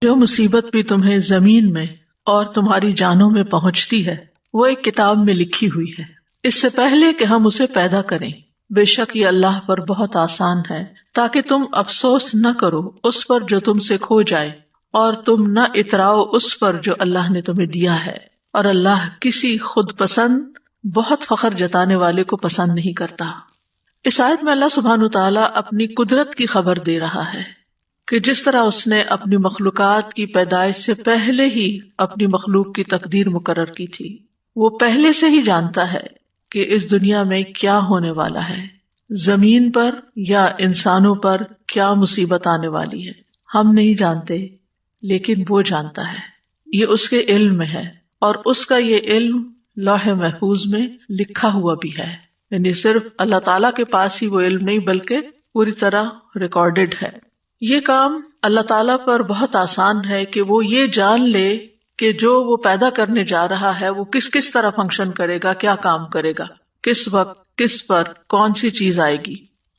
جو مصیبت بھی تمہیں زمین میں اور تمہاری جانوں میں پہنچتی ہے وہ ایک کتاب میں لکھی ہوئی ہے، اس سے پہلے کہ ہم اسے پیدا کریں۔ بے شک یہ اللہ پر بہت آسان ہے، تاکہ تم افسوس نہ کرو اس پر جو تم سے کھو جائے، اور تم نہ اتراؤ اس پر جو اللہ نے تمہیں دیا ہے، اور اللہ کسی خود پسند بہت فخر جتانے والے کو پسند نہیں کرتا۔ اس آیت میں اللہ سبحانہ وتعالیٰ اپنی قدرت کی خبر دے رہا ہے کہ جس طرح اس نے اپنی مخلوقات کی پیدائش سے پہلے ہی اپنی مخلوق کی تقدیر مقرر کی تھی، وہ پہلے سے ہی جانتا ہے کہ اس دنیا میں کیا ہونے والا ہے، زمین پر یا انسانوں پر کیا مصیبت آنے والی ہے۔ ہم نہیں جانتے، لیکن وہ جانتا ہے، یہ اس کے علم میں ہے، اور اس کا یہ علم لوح محفوظ میں لکھا ہوا بھی ہے، یعنی صرف اللہ تعالیٰ کے پاس ہی وہ علم نہیں بلکہ پوری طرح ریکارڈڈ ہے۔ یہ کام اللہ تعالیٰ پر بہت آسان ہے کہ وہ یہ جان لے کہ جو وہ پیدا کرنے جا رہا ہے وہ کس کس طرح فنکشن کرے گا، کیا کام کرے گا، کس وقت کس پر کون سی چیز آئے گی،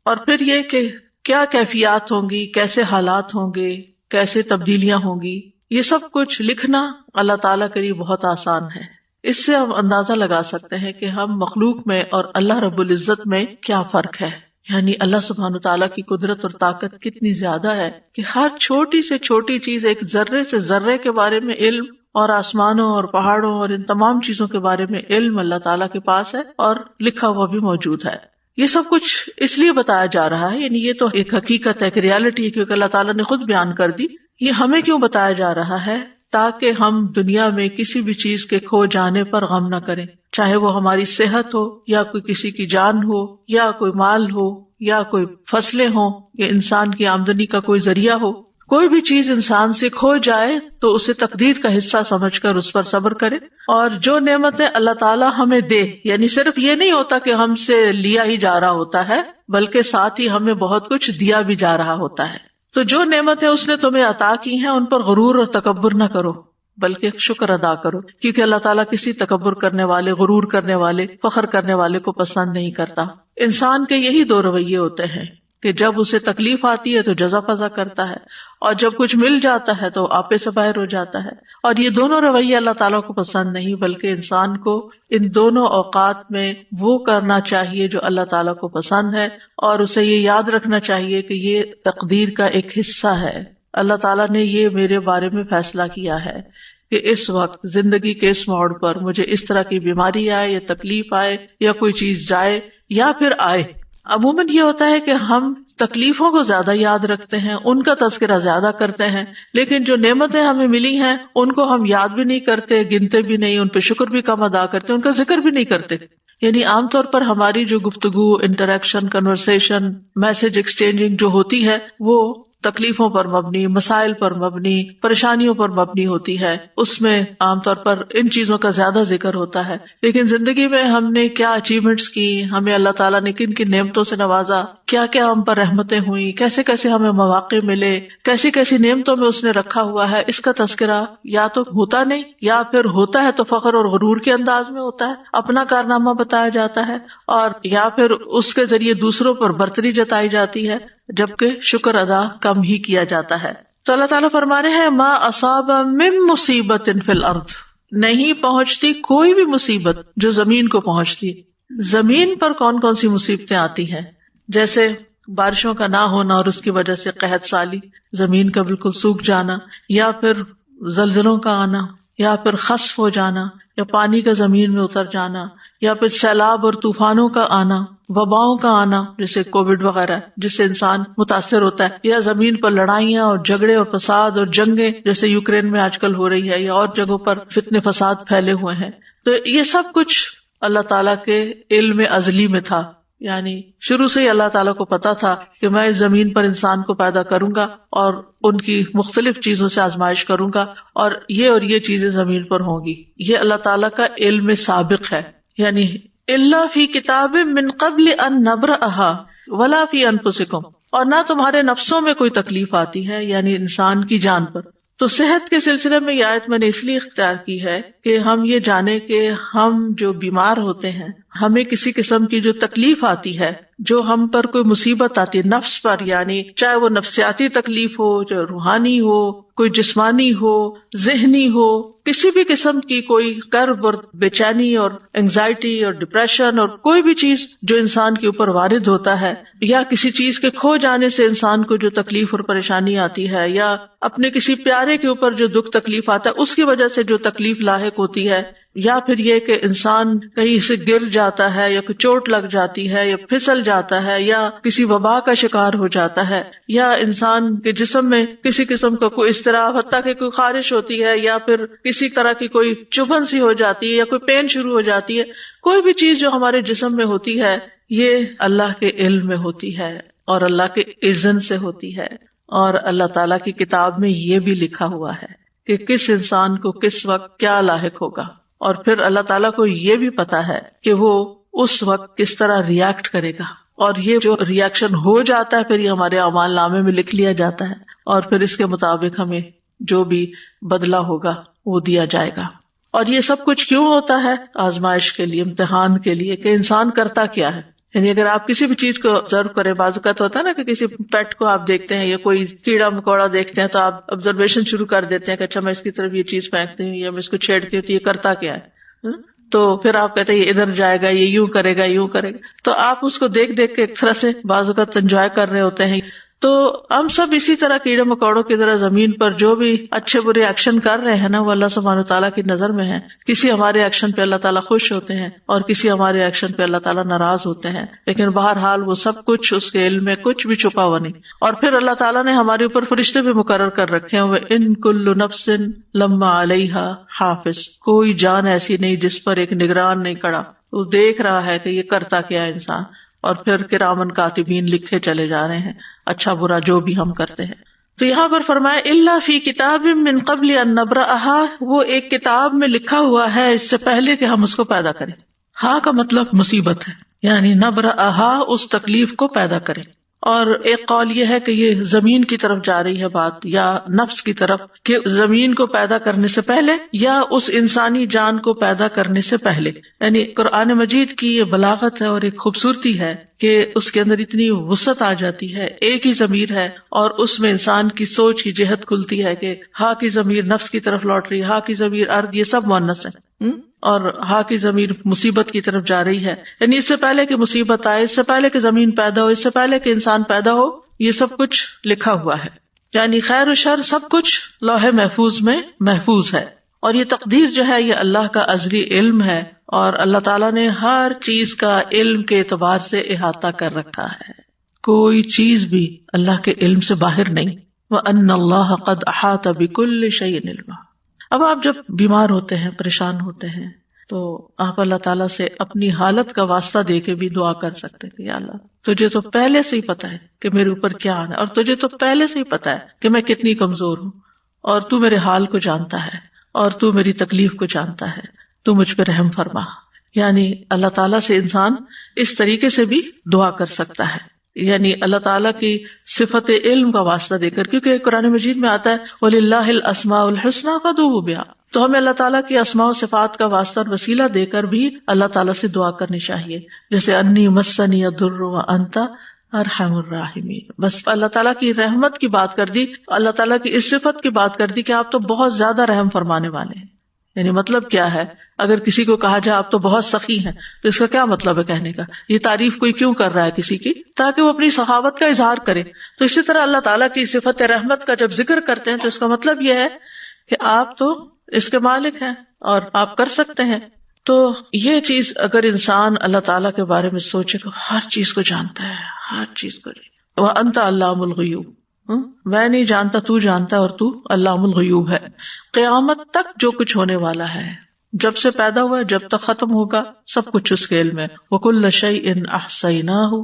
اور پھر یہ کہ کیا کیفیات ہوں گی، کیسے حالات ہوں گے، کیسے تبدیلیاں ہوں گی۔ یہ سب کچھ لکھنا اللہ تعالیٰ کے لیے بہت آسان ہے۔ اس سے ہم اندازہ لگا سکتے ہیں کہ ہم مخلوق میں اور اللہ رب العزت میں کیا فرق ہے، یعنی اللہ سبحانہ تعالیٰ کی قدرت اور طاقت کتنی زیادہ ہے کہ ہر چھوٹی سے چھوٹی چیز، ایک ذرے سے ذرے کے بارے میں علم، اور آسمانوں اور پہاڑوں اور ان تمام چیزوں کے بارے میں علم اللہ تعالیٰ کے پاس ہے اور لکھا ہوا بھی موجود ہے۔ یہ سب کچھ اس لیے بتایا جا رہا ہے، یعنی یہ تو ایک حقیقت ہے، ایک ریالٹی ہے، کیونکہ اللہ تعالیٰ نے خود بیان کر دی۔ یہ ہمیں کیوں بتایا جا رہا ہے؟ تاکہ ہم دنیا میں کسی بھی چیز کے کھو جانے پر غم نہ کریں، چاہے وہ ہماری صحت ہو، یا کوئی کسی کی جان ہو، یا کوئی مال ہو، یا کوئی فصلیں ہوں، یا انسان کی آمدنی کا کوئی ذریعہ ہو۔ کوئی بھی چیز انسان سے کھو جائے تو اسے تقدیر کا حصہ سمجھ کر اس پر صبر کرے، اور جو نعمتیں اللہ تعالیٰ ہمیں دے، یعنی صرف یہ نہیں ہوتا کہ ہم سے لیا ہی جا رہا ہوتا ہے، بلکہ ساتھ ہی ہمیں بہت کچھ دیا بھی جا رہا ہوتا ہے۔ تو جو نعمتیں اس نے تمہیں عطا کی ہیں ان پر غرور اور تکبر نہ کرو، بلکہ شکر ادا کرو، کیونکہ اللہ تعالیٰ کسی تکبر کرنے والے، غرور کرنے والے، فخر کرنے والے کو پسند نہیں کرتا۔ انسان کے یہی دو رویے ہوتے ہیں کہ جب اسے تکلیف آتی ہے تو جزا فضا کرتا ہے، اور جب کچھ مل جاتا ہے تو آپے سے باہر ہو جاتا ہے۔ اور یہ دونوں رویے اللہ تعالیٰ کو پسند نہیں، بلکہ انسان کو ان دونوں اوقات میں وہ کرنا چاہیے جو اللہ تعالیٰ کو پسند ہے، اور اسے یہ یاد رکھنا چاہیے کہ یہ تقدیر کا ایک حصہ ہے۔ اللہ تعالیٰ نے یہ میرے بارے میں فیصلہ کیا ہے کہ اس وقت زندگی کے اس موڑ پر مجھے اس طرح کی بیماری آئے، یا تکلیف آئے، یا کوئی چیز جائے یا پھر آئے۔ عموماً یہ ہوتا ہے کہ ہم تکلیفوں کو زیادہ یاد رکھتے ہیں، ان کا تذکرہ زیادہ کرتے ہیں، لیکن جو نعمتیں ہمیں ملی ہیں ان کو ہم یاد بھی نہیں کرتے، گنتے بھی نہیں، ان پہ شکر بھی کم ادا کرتے، ان کا ذکر بھی نہیں کرتے۔ یعنی عام طور پر ہماری جو گفتگو، انٹریکشن، کنورسیشن، میسج ایکسچینجنگ جو ہوتی ہے وہ تکلیفوں پر مبنی، مسائل پر مبنی، پریشانیوں پر مبنی ہوتی ہے، اس میں عام طور پر ان چیزوں کا زیادہ ذکر ہوتا ہے۔ لیکن زندگی میں ہم نے کیا اچیومنٹس کی، ہمیں اللہ تعالیٰ نے کن کن نعمتوں سے نوازا، کیا کیا ہم پر رحمتیں ہوئی، کیسے کیسے ہمیں مواقع ملے، کیسی کیسی نعمتوں میں اس نے رکھا ہوا ہے، اس کا تذکرہ یا تو ہوتا نہیں، یا پھر ہوتا ہے تو فخر اور غرور کے انداز میں ہوتا ہے، اپنا کارنامہ بتایا جاتا ہے، اور یا پھر اس کے ذریعے دوسروں پر برتری جتائی جاتی ہے، جبکہ شکر ادا کم ہی کیا جاتا ہے۔ تو اللہ تعالیٰ فرما رہے ہیں ما اصاب من مصیبت فی الارض، نہیں پہنچتی کوئی بھی مصیبت جو زمین کو پہنچتی۔ زمین پر کون کون سی مصیبتیں آتی ہیں؟ جیسے بارشوں کا نہ ہونا اور اس کی وجہ سے قحط سالی، زمین کا بالکل سوکھ جانا، یا پھر زلزلوں کا آنا، یا پھر خسف ہو جانا، یا پانی کا زمین میں اتر جانا، یا پھر سیلاب اور طوفانوں کا آنا، وباؤں کا آنا جیسے کووڈ وغیرہ جس سے انسان متاثر ہوتا ہے، یا زمین پر لڑائیاں اور جھگڑے اور فساد اور جنگیں جیسے یوکرین میں آج کل ہو رہی ہے، یا اور جگہوں پر فتنے فساد پھیلے ہوئے ہیں۔ تو یہ سب کچھ اللہ تعالیٰ کے علم ازلی میں تھا، یعنی شروع سے ہی اللہ تعالیٰ کو پتا تھا کہ میں اس زمین پر انسان کو پیدا کروں گا اور ان کی مختلف چیزوں سے آزمائش کروں گا، اور یہ چیزیں زمین پر ہوں گی۔ یہ اللہ تعالیٰ کا علم سابق ہے، یعنی الا فی کتاب من قبل ان نبرأها ولا فی انفسکم، اور نہ تمہارے نفسوں میں کوئی تکلیف آتی ہے، یعنی انسان کی جان پر۔ تو صحت کے سلسلے میں یہ آیت میں نے اس لیے اختیار کی ہے کہ ہم یہ جانیں کہ ہم جو بیمار ہوتے ہیں ہمیں کسی قسم کی جو تکلیف آتی ہے، جو ہم پر کوئی مصیبت آتی ہے نفس پر، یعنی چاہے وہ نفسیاتی تکلیف ہو، جو روحانی ہو، کوئی جسمانی ہو، ذہنی ہو، کسی بھی قسم کی کوئی کرب اور بے چینی اور انگزائٹی اور ڈپریشن اور کوئی بھی چیز جو انسان کے اوپر وارد ہوتا ہے، یا کسی چیز کے کھو جانے سے انسان کو جو تکلیف اور پریشانی آتی ہے، یا اپنے کسی پیارے کے اوپر جو دکھ تکلیف آتا ہے اس کی وجہ سے جو تکلیف لاحق ہوتی ہے، یا پھر یہ کہ انسان کہیں سے گر جاتا ہے، یا کوئی چوٹ لگ جاتی ہے، یا پھسل جاتا ہے، یا کسی وبا کا شکار ہو جاتا ہے، یا انسان کے جسم میں کسی قسم کا کوئی اضطراب، حتیٰ کہ کوئی خارش ہوتی ہے، یا پھر کسی طرح کی کوئی چبھن سی ہو جاتی ہے، یا کوئی پین شروع ہو جاتی ہے، کوئی بھی چیز جو ہمارے جسم میں ہوتی ہے یہ اللہ کے علم میں ہوتی ہے اور اللہ کے اذن سے ہوتی ہے، اور اللہ تعالیٰ کی کتاب میں یہ بھی لکھا ہوا ہے کہ کس انسان کو کس وقت کیا لاحق ہوگا، اور پھر اللہ تعالیٰ کو یہ بھی پتا ہے کہ وہ اس وقت کس طرح ریئیکٹ کرے گا، اور یہ جو ریئیکشن ہو جاتا ہے پھر یہ ہمارے اعمال نامے میں لکھ لیا جاتا ہے، اور پھر اس کے مطابق ہمیں جو بھی بدلہ ہوگا وہ دیا جائے گا۔ اور یہ سب کچھ کیوں ہوتا ہے؟ آزمائش کے لیے، امتحان کے لیے، کہ انسان کرتا کیا ہے۔ یعنی اگر آپ کسی بھی چیز کو آبزرو کریں، بعض اوقات ہوتا ہے نا کہ کسی پیٹ کو آپ دیکھتے ہیں یا کوئی کیڑا مکوڑا دیکھتے ہیں تو آپ آبزرویشن شروع کر دیتے ہیں کہ اچھا میں اس کی طرف یہ چیز پھینکتی ہوں یا میں اس کو چھیڑتی ہوں تو یہ کرتا کیا ہے، تو پھر آپ کہتے ہیں یہ ادھر جائے گا، یہ یوں کرے گا، یوں کرے گا، تو آپ اس کو دیکھ دیکھ کے ایک طرح سے بعض اوقات انجوائے کر رہے ہوتے ہیں۔ تو ہم سب اسی طرح کیڑے مکوڑوں کی طرح زمین پر جو بھی اچھے برے ایکشن کر رہے ہیں نا وہ اللہ سبحانہ تعالیٰ کی نظر میں ہے۔ کسی ہمارے ایکشن پہ اللہ تعالیٰ خوش ہوتے ہیں اور کسی ہمارے ایکشن پہ اللہ تعالیٰ ناراض ہوتے ہیں، لیکن بہرحال وہ سب کچھ اس کے علم میں کچھ بھی چھپا ہوا نہیں۔ اور پھر اللہ تعالیٰ نے ہمارے اوپر فرشتے بھی مقرر کر رکھے ہیں، وَإِن كُلُّ نَفْسٍ لَمَّا عَلَيْهَا حَافِظٌ، کوئی جان ایسی نہیں جس پر ایک نگران نہیں کھڑا، وہ دیکھ رہا ہے کہ یہ کرتا کیا ہے انسان، اور پھر کرامن کاتبین لکھے چلے جا رہے ہیں اچھا برا جو بھی ہم کرتے ہیں۔ تو یہاں پر فرمایا الا فی کتاب من قبل ان نبرأها، وہ ایک کتاب میں لکھا ہوا ہے اس سے پہلے کہ ہم اس کو پیدا کریں۔ ہاں کا مطلب مصیبت ہے، یعنی نبرأها اس تکلیف کو پیدا کریں۔ اور ایک قول یہ ہے کہ یہ زمین کی طرف جا رہی ہے بات، یا نفس کی طرف، کہ زمین کو پیدا کرنے سے پہلے یا اس انسانی جان کو پیدا کرنے سے پہلے۔ یعنی قرآن مجید کی یہ بلاغت ہے اور ایک خوبصورتی ہے کہ اس کے اندر اتنی وسعت آ جاتی ہے، ایک ہی ضمیر ہے اور اس میں انسان کی سوچ کی جہت کھلتی ہے کہ ہا کی ضمیر نفس کی طرف لوٹ رہی ہے، ہا کی ضمیر ارض، یہ سب مؤنث ہے، اور ہا کی ضمیر مصیبت کی طرف جا رہی ہے۔ یعنی اس سے پہلے کہ مصیبت آئے، اس سے پہلے کہ زمین پیدا ہو، اس سے پہلے کہ انسان پیدا ہو، یہ سب کچھ لکھا ہوا ہے۔ یعنی خیر و شر سب کچھ لوح محفوظ میں محفوظ ہے، اور یہ تقدیر جو ہے یہ اللہ کا ازلی علم ہے، اور اللہ تعالیٰ نے ہر چیز کا علم کے اعتبار سے احاطہ کر رکھا ہے، کوئی چیز بھی اللہ کے علم سے باہر نہیں۔ وَأَنَّ اللَّهَ قَدْ أَحَاطَ بِكُلِّ شَيْءٍ عِلْمًا۔ اب آپ جب بیمار ہوتے ہیں، پریشان ہوتے ہیں، تو آپ اللہ تعالیٰ سے اپنی حالت کا واسطہ دے کے بھی دعا کر سکتے ہیں کہ یا اللہ تجھے تو پہلے سے ہی پتا ہے کہ میرے اوپر کیا آنا ہے، اور تجھے تو پہلے سے ہی پتا ہے کہ میں کتنی کمزور ہوں، اور تو میرے حال کو جانتا ہے، اور تو میری تکلیف کو جانتا ہے، تو مجھ پہ رحم فرما۔ یعنی اللہ تعالیٰ سے انسان اس طریقے سے بھی دعا کر سکتا ہے، یعنی اللہ تعالیٰ کی صفت علم کا واسطہ دے کر، کیونکہ قرآن مجید میں آتا ہے وَلِلَّهِ الْأَسْمَاءُ الْحُسْنَىٰ فَادْعُوهُ بِهَا، تو ہمیں اللہ تعالیٰ کی اسماء و صفات کا واسطہ اور وسیلہ دے کر بھی اللہ تعالیٰ سے دعا کرنی چاہیے، جیسے انی مسنی الضر وانت ارحم الراحمین۔ بس اللہ تعالیٰ کی رحمت کی بات کر دی، اللہ تعالیٰ کی اس صفت کی بات کر دی کہ آپ تو بہت زیادہ رحم فرمانے والے ہیں۔ یعنی مطلب کیا ہے؟ اگر کسی کو کہا جائے آپ تو بہت سخی ہیں تو اس کا کیا مطلب ہے کہنے کا؟ یہ تعریف کوئی کیوں کر رہا ہے کسی کی؟ تاکہ وہ اپنی سخاوت کا اظہار کرے۔ تو اسی طرح اللہ تعالیٰ کی صفت رحمت کا جب ذکر کرتے ہیں تو اس کا مطلب یہ ہے کہ آپ تو اس کے مالک ہیں اور آپ کر سکتے ہیں۔ تو یہ چیز اگر انسان اللہ تعالیٰ کے بارے میں سوچے کہ ہر چیز کو جانتا ہے، ہر چیز کو، وَأَنْتَ عَلَّامُ الْغُیُوبِ، میں نہیں جانتا تو جانتا، اور تو علام الغیوب ہے۔ قیامت تک جو کچھ ہونے والا ہے، جب سے پیدا ہوا جب تک ختم ہوگا، سب کچھ اس کے علم ہے۔ وَكُلَّ شَيْءٍ أَحْصَيْنَاهُ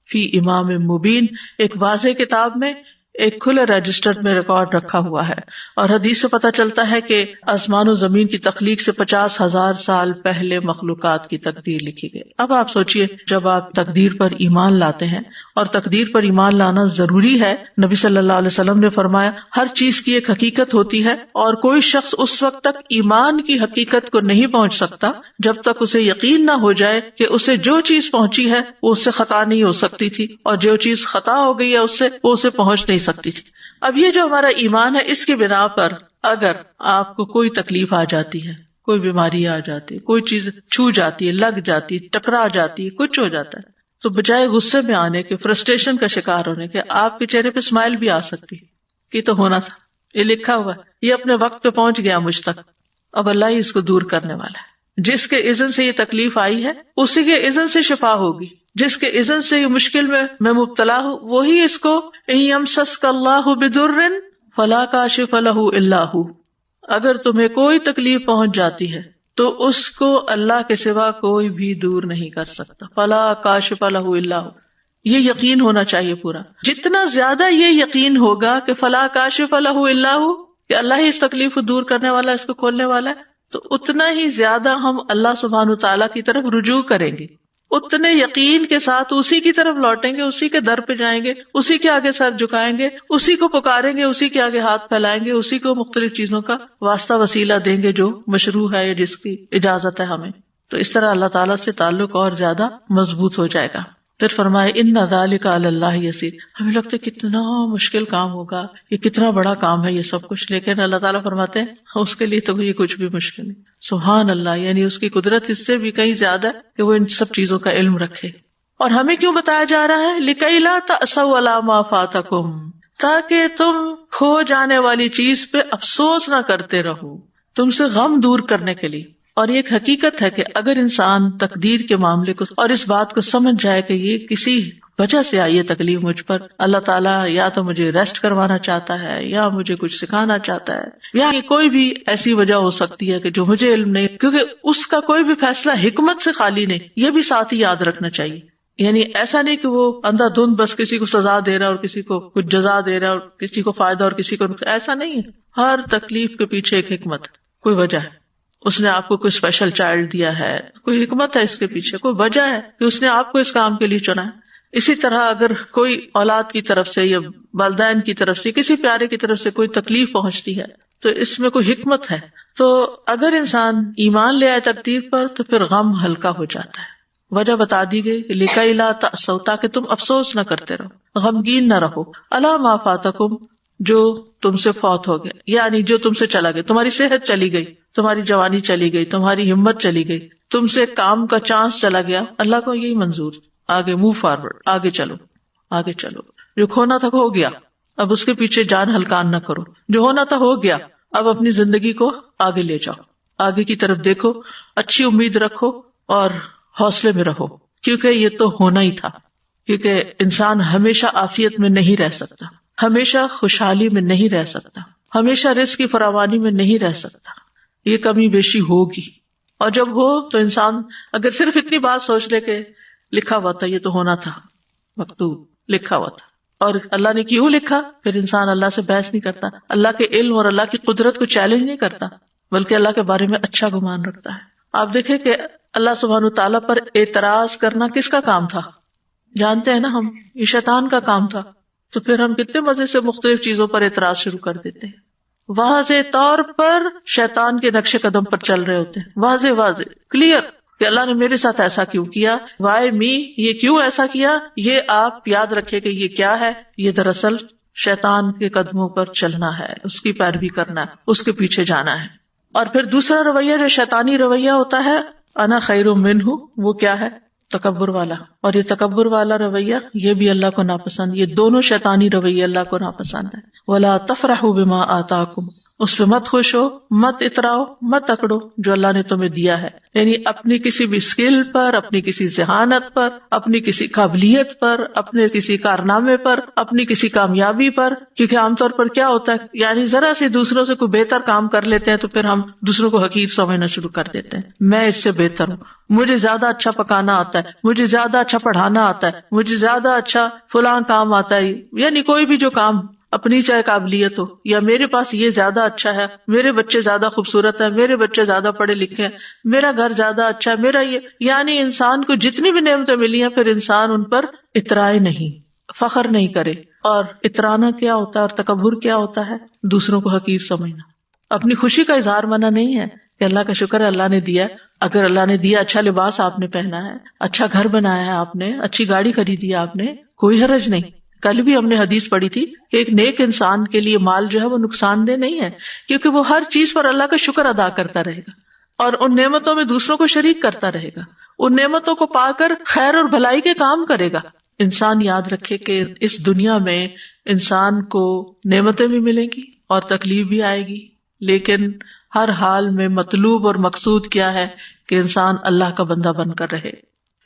فِي إِمَامٍ مُبِينٍ، ایک واضح کتاب میں ایک کھلے رجسٹر میں ریکارڈ رکھا ہوا ہے، اور حدیث سے پتہ چلتا ہے کہ آسمان و زمین کی تخلیق سے 50,000 سال پہلے مخلوقات کی تقدیر لکھی گئی۔ اب آپ سوچئے، جب آپ تقدیر پر ایمان لاتے ہیں، اور تقدیر پر ایمان لانا ضروری ہے، نبی صلی اللہ علیہ وسلم نے فرمایا ہر چیز کی ایک حقیقت ہوتی ہے، اور کوئی شخص اس وقت تک ایمان کی حقیقت کو نہیں پہنچ سکتا جب تک اسے یقین نہ ہو جائے کہ اسے جو چیز پہنچی ہے وہ اس سے خطا نہیں ہو سکتی تھی، اور جو چیز خطا ہو گئی ہے اس سے وہ اسے پہنچ نہیں سکتی تھی۔ اب یہ جو ہمارا ایمان ہے، اس کی بنا پر اگر آپ کو کوئی تکلیف آ جاتی ہے، کوئی بیماری آ جاتی ہے، کوئی چیز چھو جاتی ہے، لگ جاتی ہے، ٹکرا جاتی ہے، کچھ ہو جاتا ہے، تو بجائے غصے میں آنے کے، فرسٹریشن کا شکار ہونے کے، آپ کے چہرے پہ اسمائل بھی آ سکتی کہ تو ہونا تھا، یہ لکھا ہوا ہے، یہ اپنے وقت پہ پہنچ گیا مجھ تک، اب اللہ ہی اس کو دور کرنے والا ہے۔ جس کے اذن سے یہ تکلیف آئی ہے اسی کے اذن سے شفا ہوگی، جس کے اذن سے یہ مشکل میں مبتلا ہوں وہی اس کو ان یمسسک اللہ بضر فلا کاشف لہ الا ہو، اگر تمہیں کوئی تکلیف پہنچ جاتی ہے تو اس کو اللہ کے سوا کوئی بھی دور نہیں کر سکتا، فلا کاشف لہ الا ہو۔ یہ یقین ہونا چاہیے پورا، جتنا زیادہ یہ یقین ہوگا کہ فلا کاشف لہ الا ہو، کہ اللہ ہی اس تکلیف کو دور کرنے والا ہے، اس کو کھولنے والا ہے، تو اتنا ہی زیادہ ہم اللہ سبحانہ وتعالیٰ کی طرف رجوع کریں گے، اتنے یقین کے ساتھ اسی کی طرف لوٹیں گے، اسی کے در پہ جائیں گے، اسی کے آگے سر جھکائیں گے، اسی کو پکاریں گے، اسی کے آگے ہاتھ پھیلائیں گے، اسی کو مختلف چیزوں کا واسطہ وسیلہ دیں گے جو مشروع ہے یا جس کی اجازت ہے ہمیں۔ تو اس طرح اللہ تعالیٰ سے تعلق اور زیادہ مضبوط ہو جائے گا۔ پھر فرمائے ان ذالک علی اللہ یسیر۔ ہمیں لگتا ہے کتنا مشکل کام ہوگا، یہ کتنا بڑا کام ہے یہ سب کچھ، لیکن اللہ تعالیٰ فرماتے ہیں اس کے لیے تو یہ کچھ بھی مشکل نہیں۔ سبحان اللہ، یعنی اس کی قدرت اس سے بھی کہیں زیادہ ہے کہ وہ ان سب چیزوں کا علم رکھے۔ اور ہمیں کیوں بتایا جا رہا ہے؟ لِكَيْ لَا تَأْسَوْا عَلَىٰ مَا فَاتَكُمْ، تاکہ تم کھو جانے والی چیز پہ افسوس نہ کرتے رہو، تم سے غم دور کرنے کے لیے۔ اور یہ ایک حقیقت ہے کہ اگر انسان تقدیر کے معاملے کو اور اس بات کو سمجھ جائے کہ یہ کسی وجہ سے آئی ہے تکلیف مجھ پر، اللہ تعالیٰ یا تو مجھے ریسٹ کروانا چاہتا ہے، یا مجھے کچھ سکھانا چاہتا ہے، یا کوئی بھی ایسی وجہ ہو سکتی ہے کہ جو مجھے علم نہیں، کیونکہ اس کا کوئی بھی فیصلہ حکمت سے خالی نہیں، یہ بھی ساتھ ہی یاد رکھنا چاہیے۔ یعنی ایسا نہیں کہ وہ اندھا دھند بس کسی کو سزا دے رہا ہے اور کسی کو کچھ جزا دے رہا ہے اور کسی کو فائدہ اور کسی کو، ایسا نہیں ہے۔ ہر تکلیف کے پیچھے ایک حکمت، کوئی وجہ ہے۔ اس نے آپ کو کوئی اسپیشل چائلڈ دیا ہے، کوئی حکمت ہے اس کے پیچھے، کوئی وجہ ہے کہ اس نے آپ کو اس کام کے لیے چنا ہے۔ اسی طرح اگر کوئی اولاد کی طرف سے یا والدین کی طرف سے کسی پیارے کی طرف سے کوئی تکلیف پہنچتی ہے تو اس میں کوئی حکمت ہے۔ تو اگر انسان ایمان لے آئے تقدیر پر تو پھر غم ہلکا ہو جاتا ہے۔ وجہ بتا دی گئی کہ لِكَيْ لَا تَأْسَوْا، تاکہ تم افسوس نہ کرتے رہو، غمگین نہ رہو، عَلَىٰ مَا فَاتَكُمْ، جو تم سے فوت ہو گئے، یعنی جو تم سے چلا گیا، تمہاری صحت چلی گئی، تمہاری جوانی چلی گئی، تمہاری ہمت چلی گئی، تم سے کام کا چانس چلا گیا، اللہ کو یہی منظور، آگے موو فارورڈ، آگے چلو، آگے چلو، جو کھونا تھا ہو گیا، اب اس کے پیچھے جان ہلکان نہ کرو، جو ہونا تھا ہو گیا، اب اپنی زندگی کو آگے لے جاؤ، آگے کی طرف دیکھو، اچھی امید رکھو اور حوصلے میں رہو، کیونکہ یہ تو ہونا ہی تھا، کیونکہ انسان ہمیشہ عافیت میں نہیں رہ سکتا، ہمیشہ خوشحالی میں نہیں رہ سکتا، ہمیشہ رزق کی فراوانی میں نہیں رہ سکتا، یہ کمی بیشی ہوگی۔ اور جب ہو تو انسان اگر صرف اتنی بات سوچ لے کہ لکھا ہوا تھا، یہ تو ہونا تھا، مکتوب لکھا ہوا تھا، اور اللہ نے کیوں لکھا، پھر انسان اللہ سے بحث نہیں کرتا، اللہ کے علم اور اللہ کی قدرت کو چیلنج نہیں کرتا، بلکہ اللہ کے بارے میں اچھا گمان رکھتا ہے۔ آپ دیکھیں کہ اللہ سبحانہ تعالیٰ پر اعتراض کرنا کس کا کام تھا؟ جانتے ہیں نا ہم، یہ شیطان کا کام تھا۔ تو پھر ہم کتنے مزے سے مختلف چیزوں پر اعتراض شروع کر دیتے ہیں، واضح طور پر شیطان کے نقش قدم پر چل رہے ہوتے ہیں، واضح کلیئر کہ اللہ نے میرے ساتھ ایسا کیوں کیا، وائی می، یہ کیوں ایسا کیا، یہ آپ یاد رکھے کہ یہ کیا ہے، یہ دراصل شیطان کے قدموں پر چلنا ہے، اس کی پیروی کرنا ہے، اس کے پیچھے جانا ہے۔ اور پھر دوسرا رویہ جو شیطانی رویہ ہوتا ہے، انا خیر منہ، وہ کیا ہے؟ تکبر والا۔ اور یہ تکبر والا رویہ یہ بھی اللہ کو ناپسند، یہ دونوں شیطانی رویے اللہ کو ناپسند ہے۔ وَلَا تَفْرَحُوا بِمَا آتَاكُمْ، اس پہ مت خوش ہو، مت اتراؤ، مت اکڑو جو اللہ نے تمہیں دیا ہے، یعنی اپنی کسی بھی اسکل پر، اپنی کسی ذہانت پر، اپنی کسی قابلیت پر، اپنے کسی کارنامے پر، اپنی کسی کامیابی پر، کیونکہ عام طور پر کیا ہوتا ہے، یعنی ذرا سے دوسروں سے کوئی بہتر کام کر لیتے ہیں تو پھر ہم دوسروں کو حقیر سمجھنا شروع کر دیتے ہیں، میں اس سے بہتر ہوں، مجھے زیادہ اچھا پکانا آتا ہے، مجھے زیادہ اچھا پڑھانا آتا ہے، مجھے زیادہ اچھا فلاں کام آتا ہے، یعنی کوئی بھی جو کام اپنی چاہے قابلیت ہو، یا میرے پاس یہ زیادہ اچھا ہے، میرے بچے زیادہ خوبصورت ہیں، میرے بچے زیادہ پڑھے لکھے ہیں، میرا گھر زیادہ اچھا ہے، میرا یہ، یعنی انسان کو جتنی بھی نعمتیں ملی ہیں پھر انسان ان پر اترائے نہیں، فخر نہیں کرے. اور اترانا کیا ہوتا ہے اور تکبر کیا ہوتا ہے؟ دوسروں کو حقیر سمجھنا. اپنی خوشی کا اظہار منع نہیں ہے کہ اللہ کا شکر ہے اللہ نے دیا. اگر اللہ نے دیا، اچھا لباس آپ نے پہنا ہے، اچھا گھر بنایا ہے آپ نے، اچھی گاڑی خریدی ہے آپ نے، کوئی حرج نہیں. کل بھی ہم نے حدیث پڑھی تھی کہ ایک نیک انسان کے لیے مال جو ہے وہ نقصان دہ نہیں ہے، کیونکہ وہ ہر چیز پر اللہ کا شکر ادا کرتا رہے گا اور ان نعمتوں میں دوسروں کو شریک کرتا رہے گا، ان نعمتوں کو پا کر خیر اور بھلائی کے کام کرے گا. انسان یاد رکھے کہ اس دنیا میں انسان کو نعمتیں بھی ملیں گی اور تکلیف بھی آئے گی، لیکن ہر حال میں مطلوب اور مقصود کیا ہے کہ انسان اللہ کا بندہ بن کر رہے.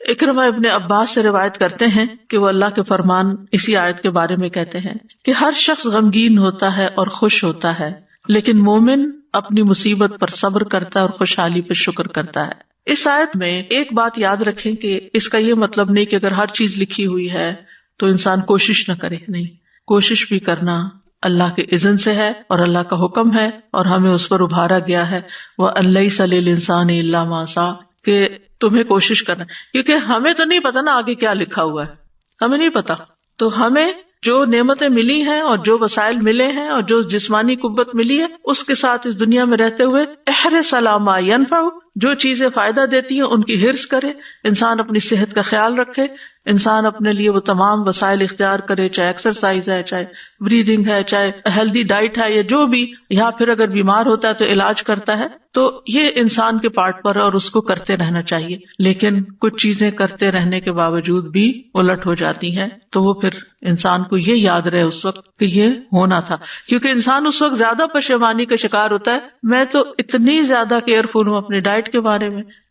اکرمہ ابن عباس سے روایت کرتے ہیں کہ وہ اللہ کے فرمان اسی آیت کے بارے میں کہتے ہیں کہ ہر شخص غمگین ہوتا ہے اور خوش ہوتا ہے، لیکن مومن اپنی مصیبت پر صبر کرتا ہے اور خوشحالی پر شکر کرتا ہے. اس آیت میں ایک بات یاد رکھیں کہ اس کا یہ مطلب نہیں کہ اگر ہر چیز لکھی ہوئی ہے تو انسان کوشش نہ کرے. نہیں، کوشش بھی کرنا اللہ کے اذن سے ہے اور اللہ کا حکم ہے اور ہمیں اس پر ابھارا گیا ہے. وَأَن لَيْسَ لِلْإِنسَانِ إِلَّا مَا سَعَىٰ، کہ تمہیں کوشش کرنا، کیونکہ ہمیں تو نہیں پتا نا آگے کیا لکھا ہوا ہے، ہمیں نہیں پتا. تو ہمیں جو نعمتیں ملی ہیں اور جو وسائل ملے ہیں اور جو جسمانی قوت ملی ہے اس کے ساتھ اس دنیا میں رہتے ہوئے احرص علی ما ینفع، جو چیزیں فائدہ دیتی ہیں ان کی حرص کرے. انسان اپنی صحت کا خیال رکھے، انسان اپنے لیے وہ تمام وسائل اختیار کرے، چاہے ایکسرسائز ہے، چاہے بریدنگ ہے، چاہے ہیلدی ڈائٹ ہے، یا جو بھی، یا پھر اگر بیمار ہوتا ہے تو علاج کرتا ہے. تو یہ انسان کے پارٹ پر ہے اور اس کو کرتے رہنا چاہیے. لیکن کچھ چیزیں کرتے رہنے کے باوجود بھی الٹ ہو جاتی ہیں تو وہ پھر انسان کو یہ یاد رہے اس وقت کہ یہ ہونا تھا، کیونکہ انسان اس وقت زیادہ پشیمانی کا شکار ہوتا ہے. میں تو اتنی زیادہ کیئرفل ہوں اپنے ڈائٹ کے بارے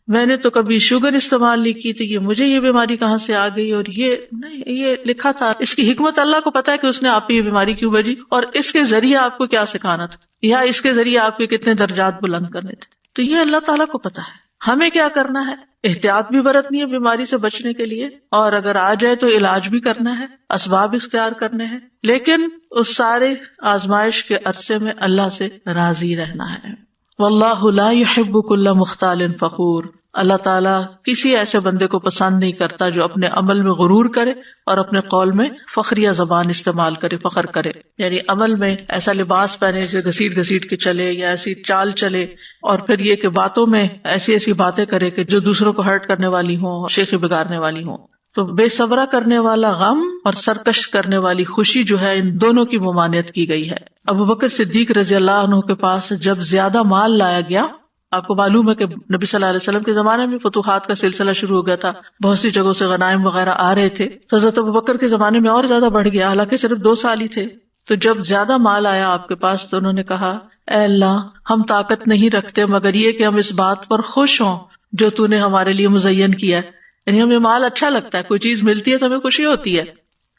میں نے تو کبھی شوگر استعمال نہیں کی تھی، مجھے یہ بیماری کہاں سے آ گئی، اور یہ نہیں، یہ لکھا تھا. اس کی حکمت اللہ کو پتا ہے کہ اس نے آپ کو یہ بیماری کیوں بھیجی اور اس کے ذریعے آپ کو کیا سکھانا تھا، یا اس کے ذریعے آپ کے کتنے درجات بلند کرنے تھے. تو یہ اللہ تعالیٰ کو پتا ہے. ہمیں کیا کرنا ہے؟ احتیاط بھی برتنی ہے بیماری سے بچنے کے لیے، اور اگر آ جائے تو علاج بھی کرنا ہے، اسباب اختیار کرنے ہیں، لیکن اس سارے آزمائش کے عرصے میں اللہ سے راضی رہنا ہے. واللہ لا يحب كل مختال فخور، اللہ تعالیٰ کسی ایسے بندے کو پسند نہیں کرتا جو اپنے عمل میں غرور کرے اور اپنے قول میں فخریہ زبان استعمال کرے، فخر کرے. یعنی عمل میں ایسا لباس پہنے جو گھسیٹ گھسیٹ کے چلے، یا ایسی چال چلے، اور پھر یہ کہ باتوں میں ایسی ایسی باتیں کرے کہ جو دوسروں کو ہرٹ کرنے والی ہوں، شیخی بگاڑنے والی ہوں. تو بے صبرا کرنے والا غم اور سرکش کرنے والی خوشی جو ہے، ان دونوں کی ممانعت کی گئی ہے. ابوبکر صدیق رضی اللہ عنہ کے پاس جب زیادہ مال لایا گیا، آپ کو معلوم ہے کہ نبی صلی اللہ علیہ وسلم کے زمانے میں فتوحات کا سلسلہ شروع ہو گیا تھا، بہت سی جگہوں سے غنائم وغیرہ آ رہے تھے. حضرت ابوبکر کے زمانے میں اور زیادہ بڑھ گیا، حالانکہ صرف 2 سال ہی تھے. تو جب زیادہ مال آیا آپ کے پاس تو انہوں نے کہا، اے اللہ، ہم طاقت نہیں رکھتے مگر یہ کہ ہم اس بات پر خوش ہوں جو تو نے ہمارے لیے مزین کیا ہے. یعنی ہمیں مال اچھا لگتا ہے، کوئی چیز ملتی ہے تو ہمیں خوشی ہوتی ہے.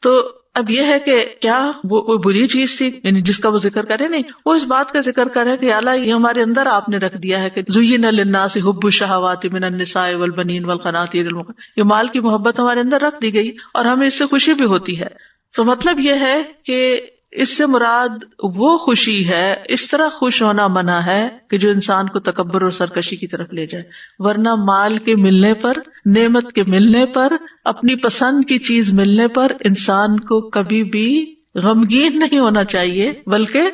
تو اب یہ ہے کہ کیا وہ کوئی بری چیز تھی یعنی جس کا وہ ذکر کرے؟ نہیں، وہ اس بات کا ذکر کرے کہ اللہ یہ ہمارے اندر آپ نے رکھ دیا ہے کہ زُيِّنَ لِلنَّاسِ حُبُّ الشَّهَوَاتِ مِنَ النِّسَاءِ وَالْبَنِينَ وَالْقَنَاطِيرِ الْمُقَنطَرَةِ، یہ مال کی محبت ہمارے اندر رکھ دی گئی اور ہمیں اس سے خوشی بھی ہوتی ہے. تو مطلب یہ ہے کہ اس سے مراد وہ خوشی ہے، اس طرح خوش ہونا منع ہے کہ جو انسان کو تکبر اور سرکشی کی طرف لے جائے. ورنہ مال کے ملنے پر، نعمت کے ملنے پر، اپنی پسند کی چیز ملنے پر انسان کو کبھی بھی غمگین نہیں ہونا چاہیے بلکہ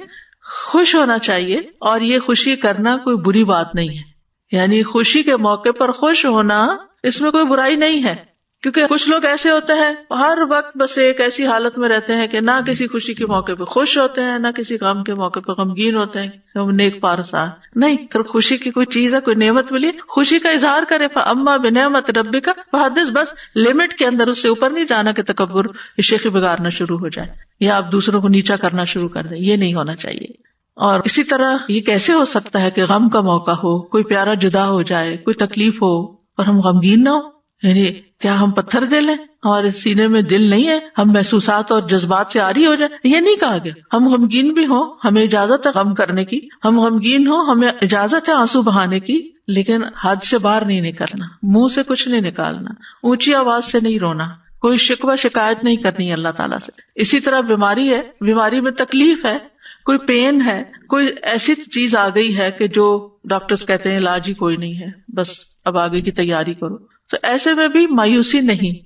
خوش ہونا چاہیے. اور یہ خوشی کرنا کوئی بری بات نہیں ہے، یعنی خوشی کے موقع پر خوش ہونا اس میں کوئی برائی نہیں ہے. کیونکہ کچھ لوگ ایسے ہوتے ہیں ہر وقت بس ایک ایسی حالت میں رہتے ہیں کہ نہ کسی خوشی کے موقع پہ خوش ہوتے ہیں، نہ کسی غم کے موقع پہ غمگین ہوتے ہیں. ہم نیک پارسا نہیں، خوشی کی کوئی چیز ہے، کوئی نعمت ملی، خوشی کا اظہار کرے. فَأَمَّا بِنِعْمَةِ رَبِّكَ فَحَدِّثْ، بس لمٹ کے اندر، اس سے اوپر نہیں جانا کہ تکبر، شیخی بگاڑنا شروع ہو جائے یا آپ دوسروں کو نیچا کرنا شروع کر دیں. یہ نہیں ہونا چاہیے. اور اسی طرح یہ کیسے ہو سکتا ہے کہ غم کا موقع ہو، کوئی پیارا جدا ہو جائے، کوئی تکلیف ہو اور ہم غمگین نہ ہو؟ یعنی کیا ہم پتھر دل ہیں، ہمارے سینے میں دل نہیں ہے، ہم محسوسات اور جذبات سے عاری ہو جائے؟ یہ نہیں کہا گیا. ہم غمگین بھی ہوں، ہمیں اجازت ہے غم کرنے کی، ہم غمگین ہوں، ہمیں اجازت ہے آنسو بہانے کی، لیکن حد سے باہر نہیں نکلنا، منہ سے کچھ نہیں نکالنا، اونچی آواز سے نہیں رونا، کوئی شکوہ شکایت نہیں کرنی اللہ تعالیٰ سے. اسی طرح بیماری ہے، بیماری میں تکلیف ہے، کوئی پین ہے، کوئی ایسی چیز آ گئی ہے کہ جو ڈاکٹرز کہتے ہیں علاج ہی کوئی نہیں ہے، بس اب آگے کی تیاری کرو، تو ایسے میں بھی مایوسی نہیں،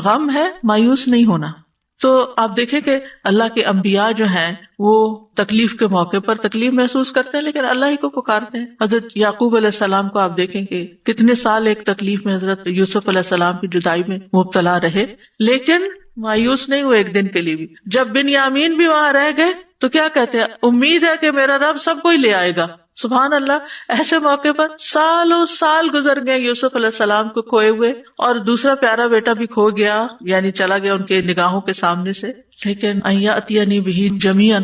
غم ہے، مایوس نہیں ہونا. تو آپ دیکھیں کہ اللہ کے انبیاء جو ہیں وہ تکلیف کے موقع پر تکلیف محسوس کرتے ہیں لیکن اللہ ہی کو پکارتے ہیں. حضرت یعقوب علیہ السلام کو آپ دیکھیں کہ کتنے سال ایک تکلیف میں حضرت یوسف علیہ السلام کی جدائی میں مبتلا رہے، لیکن مایوس نہیں ہوئے ایک دن کے لیے بھی. جب بنیامین بھی وہاں رہ گئے تو کیا کہتے ہیں، امید ہے کہ میرا رب سب کو ہی لے آئے گا. سبحان اللہ. ایسے موقع پر سالوں سال گزر گئے یوسف علیہ السلام کو کھوئے ہوئے، اور دوسرا پیارا بیٹا بھی کھو گیا، یعنی چلا گیا ان کے نگاہوں کے سامنے سے، لیکن ایاتینی بہ جمیعا،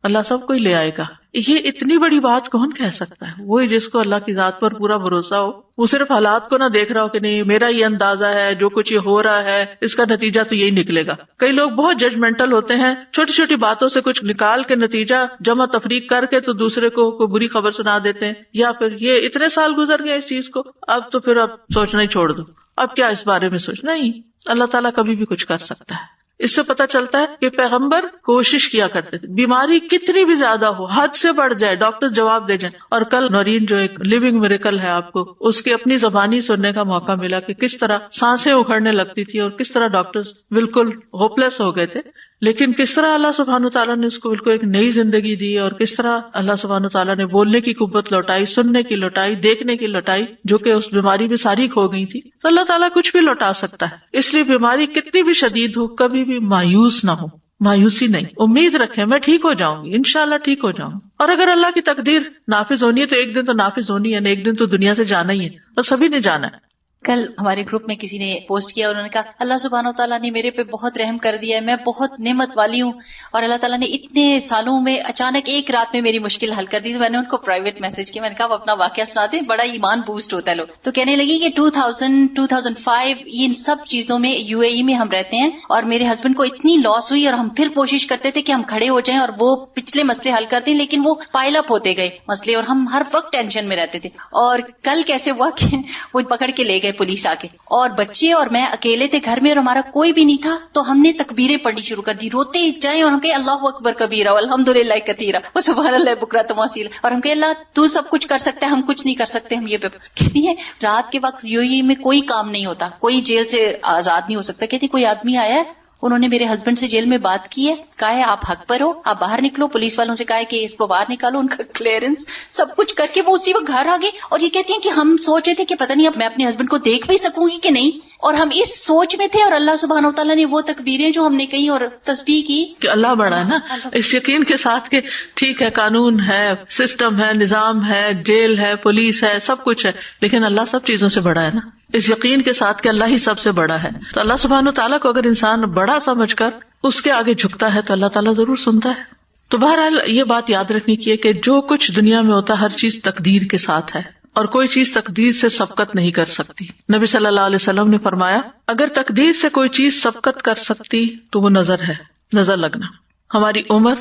اللہ سب کو ہی لے آئے گا. یہ اتنی بڑی بات کون کہہ سکتا ہے؟ وہی جس کو اللہ کی ذات پر پورا بھروسہ ہو، وہ صرف حالات کو نہ دیکھ رہا ہو کہ نہیں میرا یہ اندازہ ہے، جو کچھ یہ ہو رہا ہے اس کا نتیجہ تو یہی نکلے گا. کئی لوگ بہت ججمنٹل ہوتے ہیں، چھوٹی چھوٹی باتوں سے کچھ نکال کے نتیجہ جمع تفریق کر کے تو دوسرے کو کوئی بری خبر سنا دیتے ہیں، یا پھر یہ اتنے سال گزر گئے اس چیز کو، اب تو پھر اب سوچنا ہی چھوڑ دو، اب کیا اس بارے میں سوچنا. نہیں، اللہ تعالیٰ کبھی بھی کچھ کر سکتا ہے. اس سے پتہ چلتا ہے کہ پیغمبر کوشش کیا کرتے تھے، بیماری کتنی بھی زیادہ ہو، حد سے بڑھ جائے، ڈاکٹر جواب دے جائیں. اور کل نورین جو ایک لیونگ میریکل ہے، آپ کو اس کی اپنی زبانی سننے کا موقع ملا کہ کس طرح سانسیں اکھڑنے لگتی تھی اور کس طرح ڈاکٹرز بالکل ہوپلیس ہو گئے تھے، لیکن کس طرح اللہ سبحانہ تعالیٰ نے اس کو بالکل ایک نئی زندگی دی، اور کس طرح اللہ سبحانہ تعالیٰ نے بولنے کی قوت لوٹائی، سننے کی لوٹائی، دیکھنے کی لوٹائی، جو کہ اس بیماری میں ساری کھو گئی تھی. تو اللہ تعالیٰ کچھ بھی لوٹا سکتا ہے. اس لیے بیماری کتنی بھی شدید ہو کبھی بھی مایوس نہ ہو، مایوسی نہیں، امید رکھیں میں ٹھیک ہو جاؤں گی، انشاءاللہ ٹھیک ہو جاؤں. اور اگر اللہ کی تقدیر نافذ ہونی ہے تو ایک دن تو نافذ ہونی ہے، ایک دن تو دنیا سے جانا ہی ہے، اور سبھی نے جانا ہے. کل ہمارے گروپ میں کسی نے پوسٹ کیا، انہوں نے کہا اللہ سبحانہ تعالیٰ نے میرے پہ بہت رحم کر دیا ہے، میں بہت نعمت والی ہوں، اور اللہ تعالیٰ نے اتنے سالوں میں اچانک ایک رات میں میری مشکل حل کر دی. تو میں نے ان کو پرائیویٹ میسج کیا، میں نے کہا آپ اپنا واقعہ سناتے ہیں، بڑا ایمان بوسٹ ہوتا ہے لوگ. تو کہنے لگی کہ 2005 ان سب چیزوں میں UAE میں ہم رہتے ہیں، اور میرے ہسبینڈ کو اتنی لاس ہوئی، اور ہم پھر کوشش کرتے تھے کہ ہم کھڑے ہو جائیں اور وہ پچھلے مسئلے حل کرتے ہیں، لیکن وہ پائل اپ ہوتے گئے مسئلے، اور ہم ہر وقت ٹینشن میں رہتے تھے. اور کل کیسے ہوا کہ وہ پکڑ کے لے گئے پولیس آ کے، اور بچے اور میں اکیلے تھے گھر میں، اور ہمارا کوئی بھی نہیں تھا. تو ہم نے تکبیریں پڑھنی شروع کر دی، روتے جائیں، اور ہم کہے اللہ اکبر کبیرہ والحمدللہ کثیرہ وسبحان اللہ بکرۃ واسیلا، اور ہم کہے اللہ تو سب کچھ کر سکتا ہے، ہم کچھ نہیں کر سکتے. ہم یہ کہتی ہیں رات کے وقت UAE میں کوئی کام نہیں ہوتا، کوئی جیل سے آزاد نہیں ہو سکتا. کہتی کوئی آدمی آیا ہے، انہوں نے میرے ہسبینڈ سے جیل میں بات کی ہے، کہا ہے آپ حق پر ہو، آپ باہر نکلو. پولیس والوں سے کہا ہے کہ اس کو باہر نکالو، ان کا کلیئرنس سب کچھ کر کے وہ اسی وقت گھر آ گئے. اور یہ کہتی ہیں کہ ہم سوچ رہے تھے کہ پتہ نہیں اب میں اپنے ہسبینڈ کو دیکھ بھی سکوں گی کہ نہیں، اور ہم اس سوچ میں تھے، اور اللہ سبحانہ وتعالیٰ نے وہ تکبیریں جو ہم نے کہی اور تسبیح کی کہ اللہ بڑا ہے نا، اس یقین کے ساتھ کہ ٹھیک ہے قانون ہے، سسٹم ہے، نظام ہے، جیل ہے، پولیس ہے، سب کچھ ہے، لیکن اللہ سب چیزوں سے بڑا ہے نا، اس یقین کے ساتھ کہ اللہ ہی سب سے بڑا ہے. تو اللہ سبحانہ تعالیٰ کو اگر انسان بڑا سمجھ کر اس کے آگے جھکتا ہے تو اللہ تعالیٰ ضرور سنتا ہے. تو بہرحال یہ بات یاد رکھنی چاہیے کہ جو کچھ دنیا میں ہوتا ہے ہر چیز تقدیر کے ساتھ ہے، اور کوئی چیز تقدیر سے سبقت نہیں کر سکتی. نبی صلی اللہ علیہ وسلم نے فرمایا اگر تقدیر سے کوئی چیز سبقت کر سکتی تو وہ نظر ہے، نظر لگنا. ہماری عمر،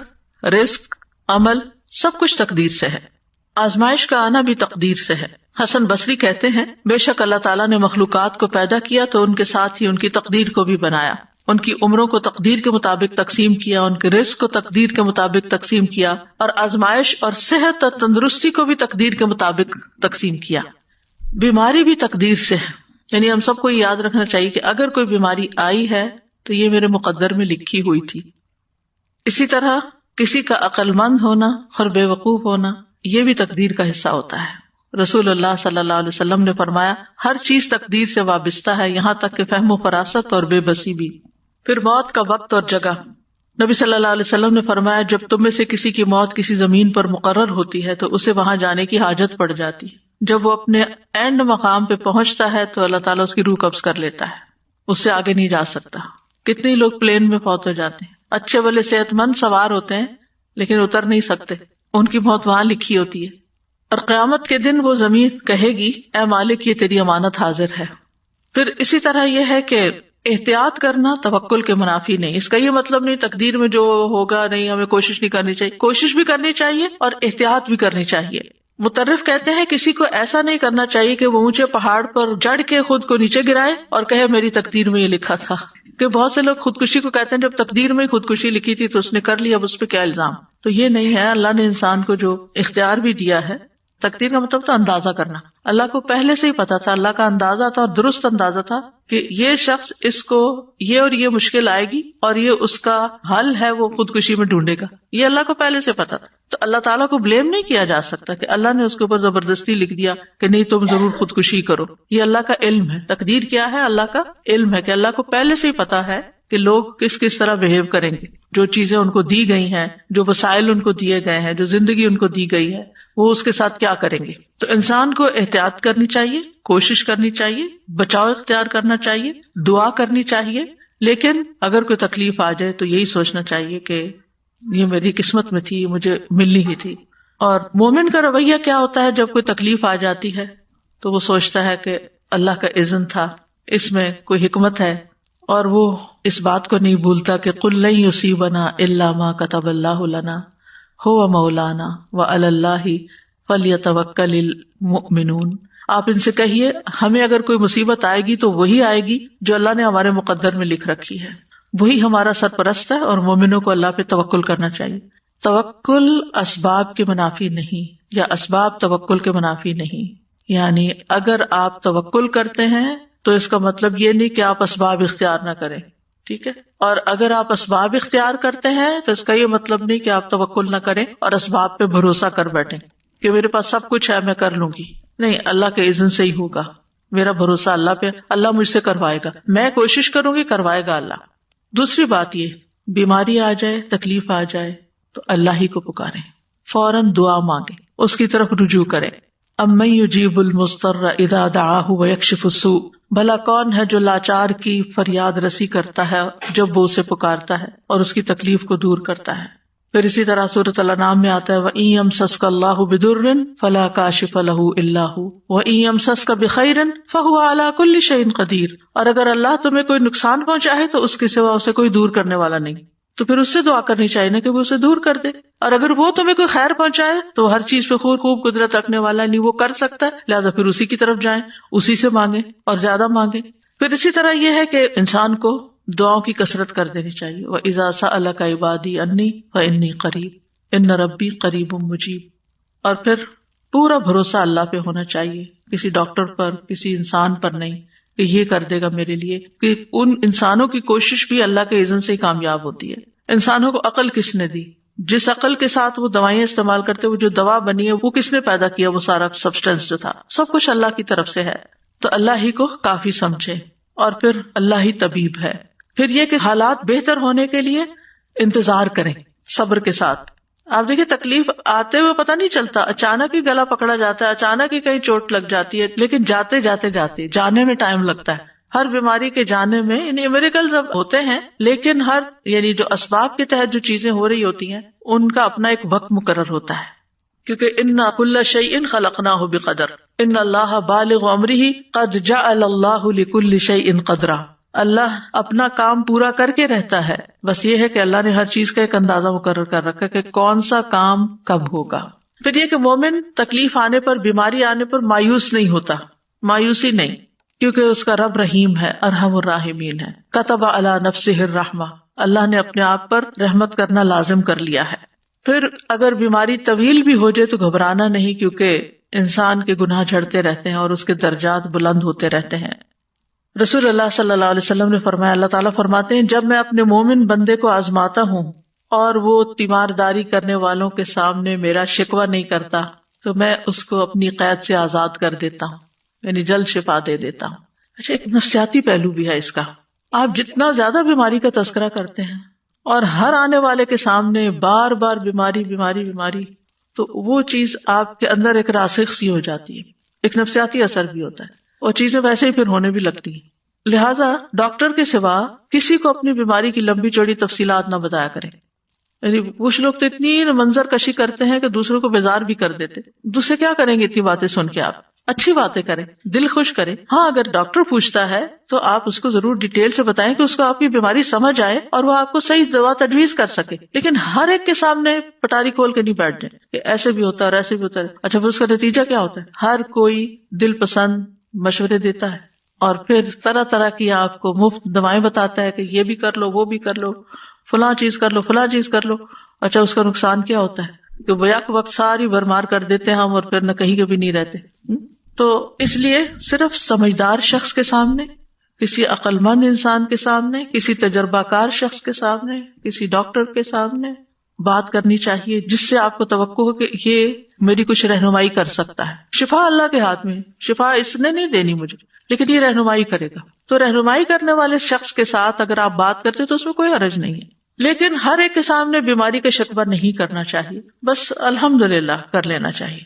رزق، عمل سب کچھ تقدیر سے ہے. آزمائش کا آنا بھی تقدیر سے ہے. حسن بصری کہتے ہیں بے شک اللہ تعالیٰ نے مخلوقات کو پیدا کیا تو ان کے ساتھ ہی ان کی تقدیر کو بھی بنایا. ان کی عمروں کو تقدیر کے مطابق تقسیم کیا، ان کے رزق کو تقدیر کے مطابق تقسیم کیا، اور آزمائش اور صحت اور تندرستی کو بھی تقدیر کے مطابق تقسیم کیا. بیماری بھی تقدیر سے ہے، یعنی ہم سب کو یاد رکھنا چاہیے کہ اگر کوئی بیماری آئی ہے تو یہ میرے مقدر میں لکھی ہوئی تھی. اسی طرح کسی کا عقل مند ہونا اور بے وقوف ہونا یہ بھی تقدیر کا حصہ ہوتا ہے. رسول اللہ صلی اللہ علیہ وسلم نے فرمایا ہر چیز تقدیر سے وابستہ ہے، یہاں تک کہ فہم و فراست اور بے بسی بھی. پھر موت کا وقت اور جگہ. نبی صلی اللہ علیہ وسلم نے فرمایا جب تم میں سے کسی کی موت کسی زمین پر مقرر ہوتی ہے تو اسے وہاں جانے کی حاجت پڑ جاتی ہے. جب وہ اپنے اینڈ مقام پہ پہنچتا ہے تو اللہ تعالیٰ اس کی روح قبض کر لیتا ہے، اس سے آگے نہیں جا سکتا. کتنے لوگ پلین میں فوت ہو جاتے ہیں، اچھے بھلے صحت مند سوار ہوتے ہیں لیکن اتر نہیں سکتے، ان کی موت وہاں لکھی ہوتی ہے. اور قیامت کے دن وہ زمین کہے گی اے مالک یہ تیری امانت حاضر ہے. پھر اسی طرح یہ ہے کہ احتیاط کرنا توکل کے منافی نہیں. اس کا یہ مطلب نہیں تقدیر میں جو ہوگا نہیں ہمیں کوشش نہیں کرنی چاہیے، کوشش بھی کرنی چاہیے اور احتیاط بھی کرنی چاہیے. مترف کہتے ہیں کسی کو ایسا نہیں کرنا چاہیے کہ وہ اونچے پہاڑ پر چڑھ کے خود کو نیچے گرائے اور کہے میری تقدیر میں یہ لکھا تھا. کہ بہت سے لوگ خودکشی کو کہتے ہیں جب تقدیر میں خودکشی لکھی تھی تو اس نے کر لی، اب اس پہ کیا الزام. تو یہ نہیں ہے. اللہ نے انسان کو جو اختیار بھی دیا ہے، تقدیر کا مطلب تھا اندازہ کرنا. اللہ کو پہلے سے ہی پتا تھا، اللہ کا اندازہ تھا اور درست اندازہ تھا کہ یہ شخص اس کو یہ اور یہ مشکل آئے گی اور یہ اس کا حل ہے، وہ خودکشی میں ڈھونڈے گا. یہ اللہ کو پہلے سے پتا تھا. تو اللہ تعالیٰ کو بلیم نہیں کیا جا سکتا کہ اللہ نے اس کے اوپر زبردستی لکھ دیا کہ نہیں تم ضرور خودکشی کرو. یہ اللہ کا علم ہے. تقدیر کیا ہے؟ اللہ کا علم ہے کہ اللہ کو پہلے سے ہی پتا ہے کہ لوگ کس طرح بہیو کریں گے. جو چیزیں ان کو دی گئی ہیں، جو وسائل ان کو دیے گئے ہیں، جو زندگی ان کو دی گئی ہے، وہ اس کے ساتھ کیا کریں گے. تو انسان کو احتیاط کرنی چاہیے، کوشش کرنی چاہیے، بچاؤ اختیار کرنا چاہیے، دعا کرنی چاہیے. لیکن اگر کوئی تکلیف آ جائے تو یہی سوچنا چاہیے کہ یہ میری قسمت میں تھی، مجھے ملنی ہی تھی. اور مومن کا رویہ کیا ہوتا ہے جب کوئی تکلیف آ جاتی ہے تو وہ سوچتا ہے کہ اللہ کا اذن تھا، اس میں کوئی حکمت ہے، اور وہ اس بات کو نہیں بھولتا کہ قل لن یصیبنا الا ما کتب اللہ لنا هو مولانا وعلی اللہ فلیتوکل المؤمنون. آپ ان سے کہیے ہمیں اگر کوئی مصیبت آئے گی تو وہی آئے گی جو اللہ نے ہمارے مقدر میں لکھ رکھی ہے، وہی ہمارا سرپرست ہے، اور مومنوں کو اللہ پہ توکل کرنا چاہیے. توکل اسباب کے منافی نہیں، یا اسباب توکل کے منافی نہیں. یعنی اگر آپ توکل کرتے ہیں تو اس کا مطلب یہ نہیں کہ آپ اسباب اختیار نہ کریں، ٹھیک ہے. اور اگر آپ اسباب اختیار کرتے ہیں تو اس کا یہ مطلب نہیں کہ آپ توکل نہ کریں اور اسباب پہ بھروسہ کر بیٹھیں کہ میرے پاس سب کچھ ہے میں کر لوں گی. نہیں، اللہ کے اذن سے ہی ہوگا. میرا بھروسہ اللہ پہ، اللہ مجھ سے کروائے گا، میں کوشش کروں گی، کروائے گا اللہ. دوسری بات یہ، بیماری آ جائے، تکلیف آ جائے تو اللہ ہی کو پکاریں، فوراً دعا مانگیں، اس کی طرف رجوع کریں. امن یجیب المضطر اذا دعاہ ویکشف السوء، بھلا کون ہے جو لاچار کی فریاد رسی کرتا ہے جب وہ اسے پکارتا ہے اور اس کی تکلیف کو دور کرتا ہے. پھر اسی طرح سورۃ الانعام میں آتا ہے وَإِن يَمْسَسْكَ اللَّهُ بِضُرٍّ فَلَا كَاشِفَ لَهُ إِلَّا هُوَ وَإِن يَمْسَسْكَ بِخَيْرٍ فَهُوَ عَلَى كُلِّ شَيْءٍ قَدِيرٌ. اور اگر اللہ تمہیں کوئی نقصان پہنچائے تو اس کے سوا اسے کوئی دور کرنے والا نہیں. تو پھر اس سے دعا کرنی چاہیے نا کہ وہ اسے دور کر دے. اور اگر وہ تمہیں کوئی خیر پہنچائے تو ہر چیز پہ خوب قدرت رکھنے والا نہیں، وہ کر سکتا ہے، لہٰذا پھر اسی کی طرف جائیں، اسی سے مانگیں اور زیادہ مانگیں. پھر اسی طرح یہ ہے کہ انسان کو دعاؤں کی کثرت کر دینی چاہیے. وَإِذَا سَأَلَكَ عِبَادِي عَنِّي فَإِنِّي قَرِيبٌ إِنَّ رَبِّي قَرِيبٌ مُجِيبٌ. اور پھر پورا بھروسہ اللہ پہ ہونا چاہیے، کسی ڈاکٹر پر، کسی انسان پر نہیں کہ یہ کر دے گا میرے لیے. کہ ان انسانوں کی کوشش بھی اللہ کے اذن سے ہی کامیاب ہوتی ہے. انسانوں کو عقل کس نے دی؟ جس عقل کے ساتھ وہ دوائیں استعمال کرتے، وہ جو دوا بنی ہے وہ کس نے پیدا کیا؟ وہ سارا سبسٹینس جو تھا سب کچھ اللہ کی طرف سے ہے. تو اللہ ہی کو کافی سمجھے اور پھر اللہ ہی طبیب ہے. پھر یہ کہ حالات بہتر ہونے کے لیے انتظار کریں صبر کے ساتھ. آپ دیکھیں تکلیف آتے ہوئے پتہ نہیں چلتا، اچانک ہی گلا پکڑا جاتا ہے، اچانک ہی کہیں چوٹ لگ جاتی ہے، لیکن جاتے جانے میں ٹائم لگتا ہے. ہر بیماری کے جانے میں یعنی میریکلز اب ہوتے ہیں، لیکن ہر یعنی جو اسباب کے تحت جو چیزیں ہو رہی ہوتی ہیں ان کا اپنا ایک وقت مقرر ہوتا ہے. کیونکہ اِنَّا كُلَّ شَيْءٍ خَلَقْنَاهُ بِقَدَرٍ إِنَّ اللَّهَ بَالِغُ أَمْرِهِ قَدْ جَعَلَ اللَّهُ لِكُلِّ شَيْءٍ قَدْرًا. اللہ اپنا کام پورا کر کے رہتا ہے، بس یہ ہے کہ اللہ نے ہر چیز کا ایک اندازہ مقرر کر رکھا کہ کون سا کام کب ہوگا. پھر یہ کہ مومن تکلیف آنے پر، بیماری آنے پر مایوس نہیں ہوتا، مایوسی نہیں، کیونکہ اس کا رب رحیم ہے، ارحم الراحمین ہے. کتب علی نفسہ الرحمہ، اللہ نے اپنے آپ پر رحمت کرنا لازم کر لیا ہے. پھر اگر بیماری طویل بھی ہو جائے تو گھبرانا نہیں، کیونکہ انسان کے گناہ جھڑتے رہتے ہیں اور اس کے درجات بلند ہوتے رہتے ہیں. رسول اللہ صلی اللہ علیہ وسلم نے فرمایا، اللہ تعالیٰ فرماتے ہیں جب میں اپنے مومن بندے کو آزماتا ہوں اور وہ تیمارداری کرنے والوں کے سامنے میرا شکوہ نہیں کرتا تو میں اس کو اپنی قید سے آزاد کر دیتا ہوں، یعنی جلد شفا دے دیتا ہوں. اچھا، ایک نفسیاتی پہلو بھی ہے اس کا. آپ جتنا زیادہ بیماری کا تذکرہ کرتے ہیں اور ہر آنے والے کے سامنے بار بار بیماری تو وہ چیز آپ کے اندر ایک راسخ سی ہو جاتی ہے، ایک نفسیاتی اثر بھی ہوتا ہے اور چیزیں ویسے ہی پھر ہونے بھی لگتی ہیں. لہٰذا ڈاکٹر کے سوا کسی کو اپنی بیماری کی لمبی چوڑی تفصیلات نہ بتایا کریں. یعنی کچھ لوگ تو اتنی منظر کشی کرتے ہیں کہ دوسروں کو بیزار بھی کر دیتے. دوسرے کیا کریں گے اتنی باتیں سن کے؟ آپ اچھی باتیں کریں، دل خوش کریں. ہاں اگر ڈاکٹر پوچھتا ہے تو آپ اس کو ضرور ڈیٹیل سے بتائیں کہ اس کو آپ کی بیماری سمجھ آئے اور وہ آپ کو صحیح دوا تجویز کر سکے. لیکن ہر ایک کے سامنے پٹاری کھول کے نہیں بیٹھ جائیں کہ ایسے بھی ہوتا ہے اور ایسے بھی ہوتا ہے. اچھا پھر اس کا نتیجہ کیا ہوتا ہے؟ ہر کوئی دل پسند مشورے دیتا ہے اور پھر طرح طرح کی آپ کو مفت دوائیں بتاتا ہے کہ یہ بھی کر لو، وہ بھی کر لو، فلاں چیز کر لو، فلاں چیز کر لو. اچھا اس کا نقصان کیا ہوتا ہے کہ بیک وقت ساری بھرمار کر دیتے ہیں ہم اور پھر نہ کہیں کے بھی نہیں رہتے. تو اس لیے صرف سمجھدار شخص کے سامنے، کسی عقل مند انسان کے سامنے، کسی تجربہ کار شخص کے سامنے، کسی ڈاکٹر کے سامنے بات کرنی چاہیے جس سے آپ کو توقع ہو کہ یہ میری کچھ رہنمائی کر سکتا ہے. شفا اللہ کے ہاتھ میں، شفا اس نے نہیں دینی مجھے، لیکن یہ رہنمائی کرے گا. تو رہنمائی کرنے والے شخص کے ساتھ اگر آپ بات کرتے تو اس میں کوئی حرج نہیں ہے. لیکن ہر ایک کے سامنے بیماری کا شکوہ نہیں کرنا چاہیے، بس الحمدللہ کر لینا چاہیے.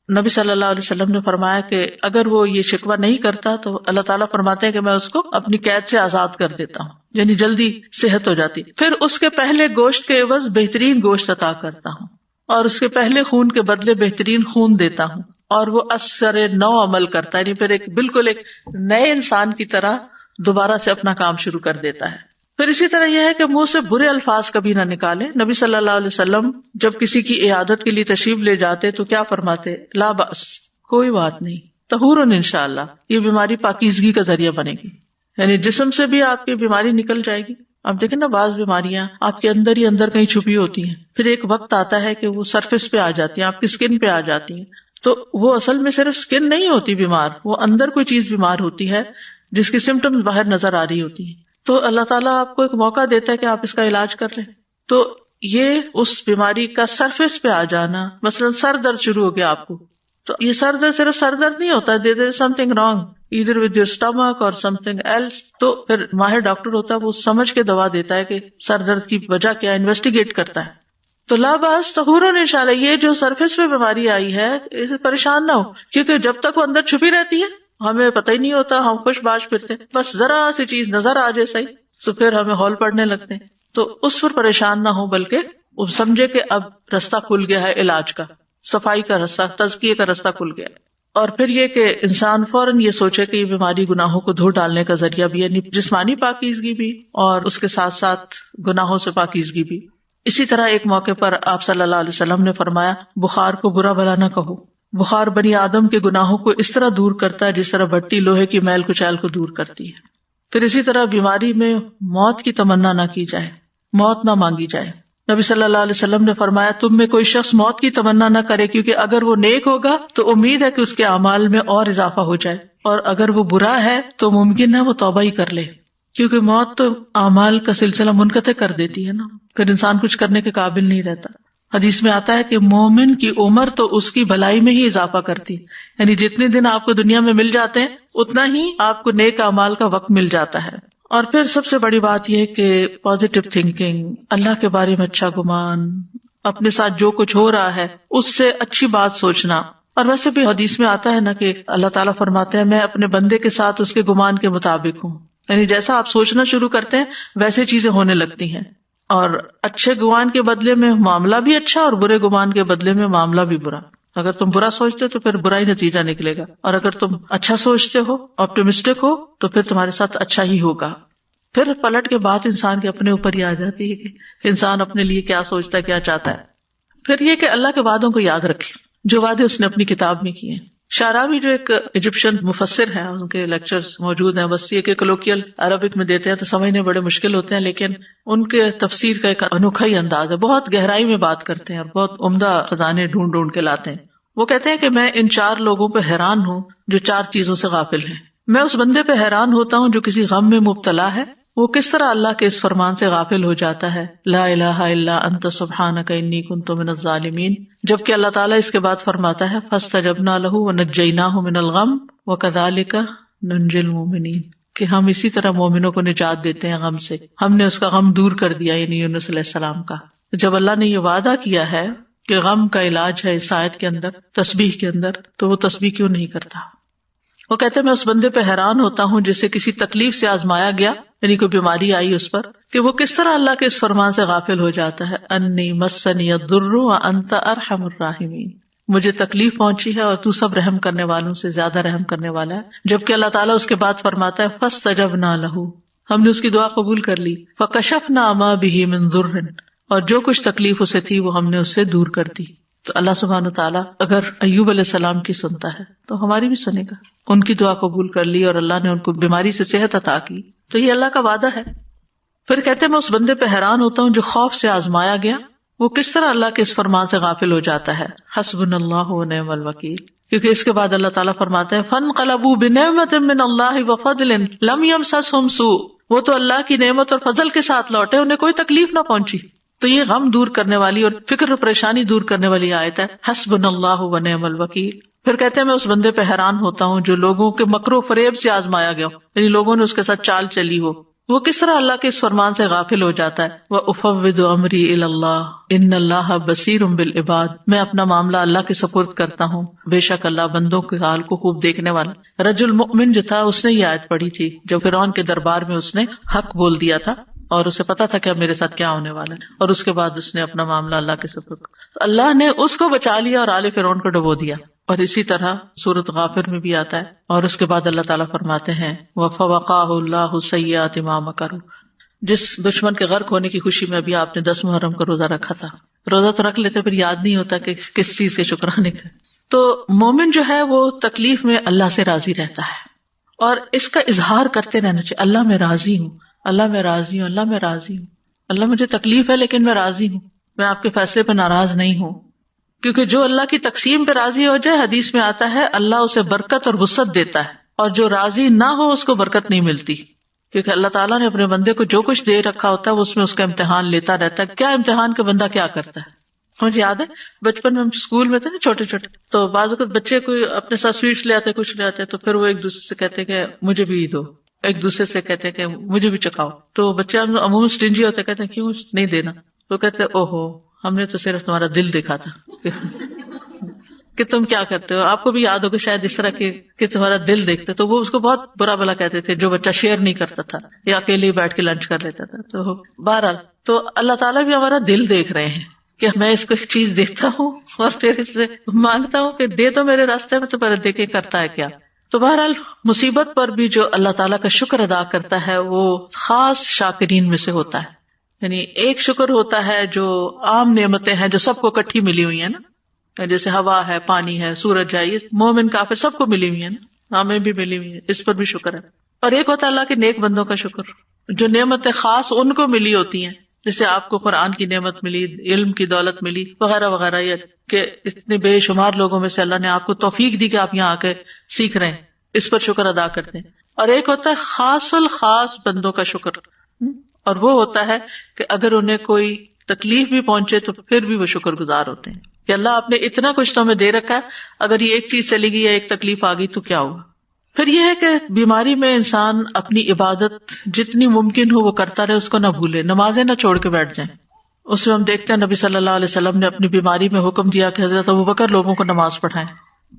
نبی صلی اللہ علیہ وسلم نے فرمایا کہ اگر وہ یہ شکوہ نہیں کرتا تو اللہ تعالیٰ فرماتے ہیں کہ میں اس کو اپنی قید سے آزاد کر دیتا ہوں، یعنی جلدی صحت ہو جاتی. پھر اس کے پہلے گوشت کے عوض بہترین گوشت عطا کرتا ہوں اور اس کے پہلے خون کے بدلے بہترین خون دیتا ہوں، اور وہ اثر نو عمل کرتا ہے، یعنی پھر بالکل ایک نئے انسان کی طرح دوبارہ سے اپنا کام شروع کر دیتا ہے. پھر اسی طرح یہ ہے کہ منہ سے برے الفاظ کبھی نہ نکالے. نبی صلی اللہ علیہ وسلم جب کسی کی عیادت کے لیے تشریف لے جاتے تو کیا فرماتے؟ لا بأس، کوئی بات نہیں، طہورن انشاءاللہ، یہ بیماری پاکیزگی کا ذریعہ بنے گی، یعنی جسم سے بھی آپ کی بیماری نکل جائے گی. آپ دیکھیں نا بعض بیماریاں آپ کے اندر ہی اندر کہیں چھپی ہوتی ہیں، پھر ایک وقت آتا ہے کہ وہ سرفیس پہ آ جاتی ہیں، آپ کی اسکن پہ آ جاتی ہیں. تو وہ اصل میں صرف اسکن نہیں ہوتی بیمار، وہ اندر کوئی چیز بیمار ہوتی ہے جس کی سمٹمز باہر نظر آ رہی ہوتی ہیں. تو اللہ تعالیٰ آپ کو ایک موقع دیتا ہے کہ آپ اس کا علاج کر لیں. تو یہ اس بیماری کا سرفیس پہ آ جانا، مثلا سر درد شروع ہو گیا آپ کو، تو یہ سر درد صرف سر درد نہیں ہوتا، there is something wrong either with your stomach or something else. تو پھر ماہر ڈاکٹر ہوتا ہے، وہ سمجھ کے دوا دیتا ہے کہ سر درد کی وجہ کیا، انویسٹیگیٹ کرتا ہے. تو لا باس طہورن انشاءاللہ، یہ جو سرفیس پہ بیماری آئی ہے اسے پریشان نہ ہو، کیونکہ جب تک وہ اندر چھپی رہتی ہے ہمیں پتہ ہی نہیں ہوتا، ہم خوش باش پھرتے، بس ذرا سی چیز نظر آ جائے صحیح تو پھر ہمیں ہول پڑنے لگتے ہیں. تو اس پر پریشان نہ ہو، بلکہ وہ سمجھے کہ اب رستہ کھل گیا ہے علاج کا، صفائی کا رستہ، تزکیے کا رستہ کھل گیا. اور پھر یہ کہ انسان فوراً یہ سوچے کہ یہ بیماری گناہوں کو دھو ڈالنے کا ذریعہ بھی ہے، یعنی جسمانی پاکیزگی بھی اور اس کے ساتھ ساتھ گناہوں سے پاکیزگی بھی. اسی طرح ایک موقع پر آپ صلی اللہ علیہ وسلم نے فرمایا بخار کو برا بھلا نہ کہو، بخار بنی آدم کے گناہوں کو اس طرح دور کرتا ہے جس طرح بھٹی لوہے کی میل کچیل کو دور کرتی ہے. پھر اسی طرح بیماری میں موت کی تمنا نہ کی جائے، موت نہ مانگی جائے. نبی صلی اللہ علیہ وسلم نے فرمایا تم میں کوئی شخص موت کی تمنا نہ کرے، کیونکہ اگر وہ نیک ہوگا تو امید ہے کہ اس کے اعمال میں اور اضافہ ہو جائے، اور اگر وہ برا ہے تو ممکن ہے وہ توبہ ہی کر لے، کیونکہ موت تو اعمال کا سلسلہ منقطع کر دیتی ہے نا، پھر انسان کچھ کرنے کے قابل نہیں رہتا. حدیث میں آتا ہے کہ مومن کی عمر تو اس کی بھلائی میں ہی اضافہ کرتی، یعنی جتنے دن آپ کو دنیا میں مل جاتے ہیں اتنا ہی آپ کو نیک اعمال کا وقت مل جاتا ہے. اور پھر سب سے بڑی بات یہ کہ پازیٹیو تھنکنگ، اللہ کے بارے میں اچھا گمان، اپنے ساتھ جو کچھ ہو رہا ہے اس سے اچھی بات سوچنا. اور ویسے بھی حدیث میں آتا ہے نا کہ اللہ تعالیٰ فرماتے ہیں میں اپنے بندے کے ساتھ اس کے گمان کے مطابق ہوں، یعنی جیسا آپ سوچنا شروع کرتے ہیں ویسے چیزیں ہونے لگتی ہیں. اور اچھے گمان کے بدلے میں معاملہ بھی اچھا اور برے گمان کے بدلے میں معاملہ بھی برا. اگر تم برا سوچتے تو پھر برا ہی نتیجہ نکلے گا، اور اگر تم اچھا سوچتے ہو، آپٹیمسٹک ہو، تو پھر تمہارے ساتھ اچھا ہی ہوگا. پھر پلٹ کے بات انسان کے اپنے اوپر ہی آ جاتی ہے کہ انسان اپنے لیے کیا سوچتا ہے، کیا چاہتا ہے. پھر یہ کہ اللہ کے وعدوں کو یاد رکھے، جو وعدے اس نے اپنی کتاب میں کیے ہیں. شعراوی جو ایک ایجپشن مفسر ہیں، ان کے لیکچرز موجود ہیں، بس یہ کہ کولوکیل عربک میں دیتے ہیں تو سمجھنے بڑے مشکل ہوتے ہیں، لیکن ان کے تفسیر کا ایک انوکھا ہی انداز ہے، بہت گہرائی میں بات کرتے ہیں اور بہت عمدہ خزانے ڈھونڈ ڈھونڈ کے لاتے ہیں. وہ کہتے ہیں کہ میں ان 4 لوگوں پہ حیران ہوں جو 4 چیزوں سے غافل ہیں. میں اس بندے پہ حیران ہوتا ہوں جو کسی غم میں مبتلا ہے، وہ کس طرح اللہ کے اس فرمان سے غافل ہو جاتا ہے، لا الہ الا انت سبحانک انی کنت من الظالمین، جبکہ اللہ تعالیٰ اس کے بعد فرماتا ہے فاستجبنا لہ ونجیناہ من الغم وکذالک ننجی المؤمنین، کہ ہم اسی طرح مومنوں کو نجات دیتے ہیں غم سے، ہم نے اس کا غم دور کر دیا، یعنی یونس علیہ السلام کا. جب اللہ نے یہ وعدہ کیا ہے کہ غم کا علاج ہے اس آیت کے اندر، تسبیح کے اندر، تو وہ تسبیح کیوں نہیں کرتا؟ وہ کہتے ہیں میں اس بندے پہ حیران ہوتا ہوں جسے کسی تکلیف سے آزمایا گیا، یعنی کوئی بیماری آئی اس پر، کہ وہ کس طرح اللہ کے اس فرمان سے غافل ہو جاتا ہے، انی مسنی الضر وانت ارحم الراحمین، مجھے تکلیف پہنچی ہے اور تو سب رحم کرنے والوں سے زیادہ رحم کرنے والا ہے. جبکہ اللہ تعالیٰ اس کے بعد فرماتا ہے فاستجبنا لہ، ہم نے اس کی دعا قبول کر لی. فکشفنا ما بہ من ضر، اور جو کچھ تکلیف اسے تھی وہ ہم نے اس سے دور کر دی. تو اللہ سبحانہ وتعالیٰ اگر ایوب علیہ السلام کی سنتا ہے تو ہماری بھی سنے گا. ان کی دعا قبول کر لی اور اللہ نے ان کو بیماری سے صحت عطا کی. تو یہ اللہ کا وعدہ ہے. پھر کہتے ہیں میں اس بندے پہ حیران ہوتا ہوں جو خوف سے آزمایا گیا، وہ کس طرح اللہ کے اس فرمان سے غافل ہو جاتا ہے. حسبنا اللہ ونعم الوکیل. کیونکہ اس کے بعد اللہ تعالیٰ فرماتے ہیں فانقلبوا بنعمت من اللہ وفضل لم یمسسہم سوء، وہ تو اللہ کی نعمت اور فضل کے ساتھ لوٹے، انہیں کوئی تکلیف نہ پہنچی. تو یہ غم دور کرنے والی اور فکر اور پریشانی دور کرنے والی آیت ہے حسبنا اللہ ونعم الوکیل. پھر کہتے ہیں میں اس بندے پہ حیران ہوتا ہوں جو لوگوں کے مکر و فریب سے آزمایا گیا، یعنی لوگوں نے اس کے ساتھ چال چلی ہو، وہ کس طرح اللہ کے اس فرمان سے غافل ہو جاتا ہے. وَأُفَوِّضُ أَمْرِي إِلَى اللَّهِ إِنَّ اللَّهَ بَصِيرٌ بِالْعِبَادِ، میں اپنا معاملہ اللہ کے سپرد کرتا ہوں، بے شک اللہ بندوں کے حال کو خوب دیکھنے والا. رجل مؤمن جو تھا اس نے یہ آیت پڑھی تھی جب فرعون کے دربار میں اس نے حق بول دیا تھا اور اسے پتا تھا کہ اب میرے ساتھ کیا ہونے والا ہے، اور اس کے بعد اس نے اپنا معاملہ اللہ کے سپرد کیا. تو اللہ نے اس کو بچا لیا اور آل فرعون کو ڈبو دیا. اور اسی طرح سورۃ غافر میں بھی آتا ہے. اور اس کے بعد اللہ تعالیٰ فرماتے ہیں وَفَوَقَاهُ اللَّهُ سَيِّئَاتِ مَا مَكَرُوا. جس دشمن کے غرق ہونے کی خوشی میں ابھی آپ نے 10 محرم کا روزہ رکھا تھا، روزہ تو رکھ لیتے پھر یاد نہیں ہوتا کہ کس چیز کے شکرانے کا. تو مومن جو ہے وہ تکلیف میں اللہ سے راضی رہتا ہے اور اس کا اظہار کرتے رہنا چاہیے. اللہ میں راضی ہوں، اللہ میں راضی ہوں، اللہ میں راضی ہوں، اللہ مجھے تکلیف ہے لیکن میں راضی ہوں، میں آپ کے فیصلے پہ ناراض نہیں ہوں. کیونکہ جو اللہ کی تقسیم پہ راضی ہو جائے، حدیث میں آتا ہے اللہ اسے برکت اور وسعت دیتا ہے، اور جو راضی نہ ہو اس کو برکت نہیں ملتی. کیونکہ اللہ تعالیٰ نے اپنے بندے کو جو کچھ دے رکھا ہوتا ہے وہ اس میں اس کا امتحان لیتا رہتا ہے. کیا امتحان کا بندہ کیا کرتا ہے. مجھے یاد ہے بچپن میں ہم اسکول میں تھے نا چھوٹے چھوٹے، تو بعض اوقات بچے کوئی اپنے ساتھ سویٹس لے آتے کچھ لے آتے تو پھر وہ ایک دوسرے سے کہتے کہ مجھے بھی دو، ایک دوسرے سے کہتے کہ مجھے بھی چکھاؤ. تو بچے عموماً اسٹنجی ہوتے کہتے ہیں کیوں نہیں دینا، تو کہتے اوہو ہم نے تو صرف تمہارا دل دیکھا تھا کہ تم کیا کرتے ہو. آپ کو بھی یاد ہوگا شاید اس طرح کہ تمہارا دل دیکھتے. تو وہ اس کو بہت برا بلا کہتے تھے جو بچہ شیئر نہیں کرتا تھا یا اکیلے ہی بیٹھ کے لنچ کر لیتا تھا. تو بہرحال تو اللہ تعالیٰ بھی ہمارا دل دیکھ رہے ہیں کہ میں اس کو ایک چیز دیکھتا ہوں اور پھر اس سے مانگتا ہوں کہ دے تو میرے راستے میں، تو پہلے دیکھے کرتا ہے کیا. تو بہرحال مصیبت پر بھی جو اللہ تعالیٰ کا شکر ادا کرتا ہے وہ خاص شاکرین میں سے ہوتا ہے. یعنی ایک شکر ہوتا ہے جو عام نعمتیں ہیں جو سب کو اکٹھی ملی ہوئی ہیں نا، جیسے ہوا ہے، پانی ہے، سورج ہے، یہ مومن کافر سب کو ملی ہوئی ہے نا، ہمیں بھی ملی ہوئی ہے، اس پر بھی شکر ہے. اور ایک ہوتا ہے اللہ کے نیک بندوں کا شکر، جو نعمتیں خاص ان کو ملی ہوتی ہیں، جیسے آپ کو قرآن کی نعمت ملی، علم کی دولت ملی وغیرہ وغیرہ. یہ کہ اتنے بے شمار لوگوں میں سے اللہ نے آپ کو توفیق دی کہ آپ یہاں آ کے سیکھ رہے ہیں، اس پر شکر ادا کرتے ہیں. اور ایک ہوتا ہے خاص الخاص بندوں کا شکر، اور وہ ہوتا ہے کہ اگر انہیں کوئی تکلیف بھی پہنچے تو پھر بھی وہ شکر گزار ہوتے ہیں کہ اللہ آپ نے اتنا کچھ تو ہمیں دے رکھا ہے، اگر یہ ایک چیز چلی گئی یا ایک تکلیف آ گئی تو کیا ہوا. پھر یہ ہے کہ بیماری میں انسان اپنی عبادت جتنی ممکن ہو وہ کرتا رہے، اس کو نہ بھولے، نمازیں نہ چھوڑ کے بیٹھ جائیں. اس میں ہم دیکھتے ہیں نبی صلی اللہ علیہ وسلم نے اپنی بیماری میں حکم دیا کہ حضرت ابوبکر لوگوں کو نماز پڑھائیں.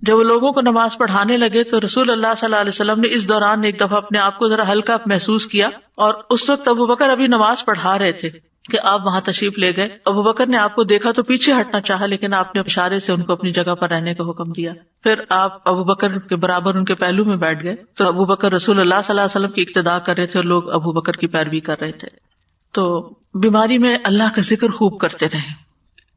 جب وہ لوگوں کو نماز پڑھانے لگے تو رسول اللہ صلی اللہ علیہ وسلم نے اس دوران ایک دفعہ اپنے آپ کو ذرا ہلکا محسوس کیا، اور اس وقت ابوبکر ابھی نماز پڑھا رہے تھے کہ آپ وہاں تشریف لے گئے. ابوبکر نے آپ کو دیکھا تو پیچھے ہٹنا چاہا، لیکن آپ نے اشارے سے ان کو اپنی جگہ پر رہنے کا حکم دیا. پھر آپ ابوبکر کے برابر ان کے پہلو میں بیٹھ گئے. تو ابوبکر رسول اللہ صلی اللہ علیہ وسلم کی اقتداء کر رہے تھے اور لوگ ابوبکر کی پیروی کر رہے تھے. تو بیماری میں اللہ کا ذکر خوب کرتے رہیں.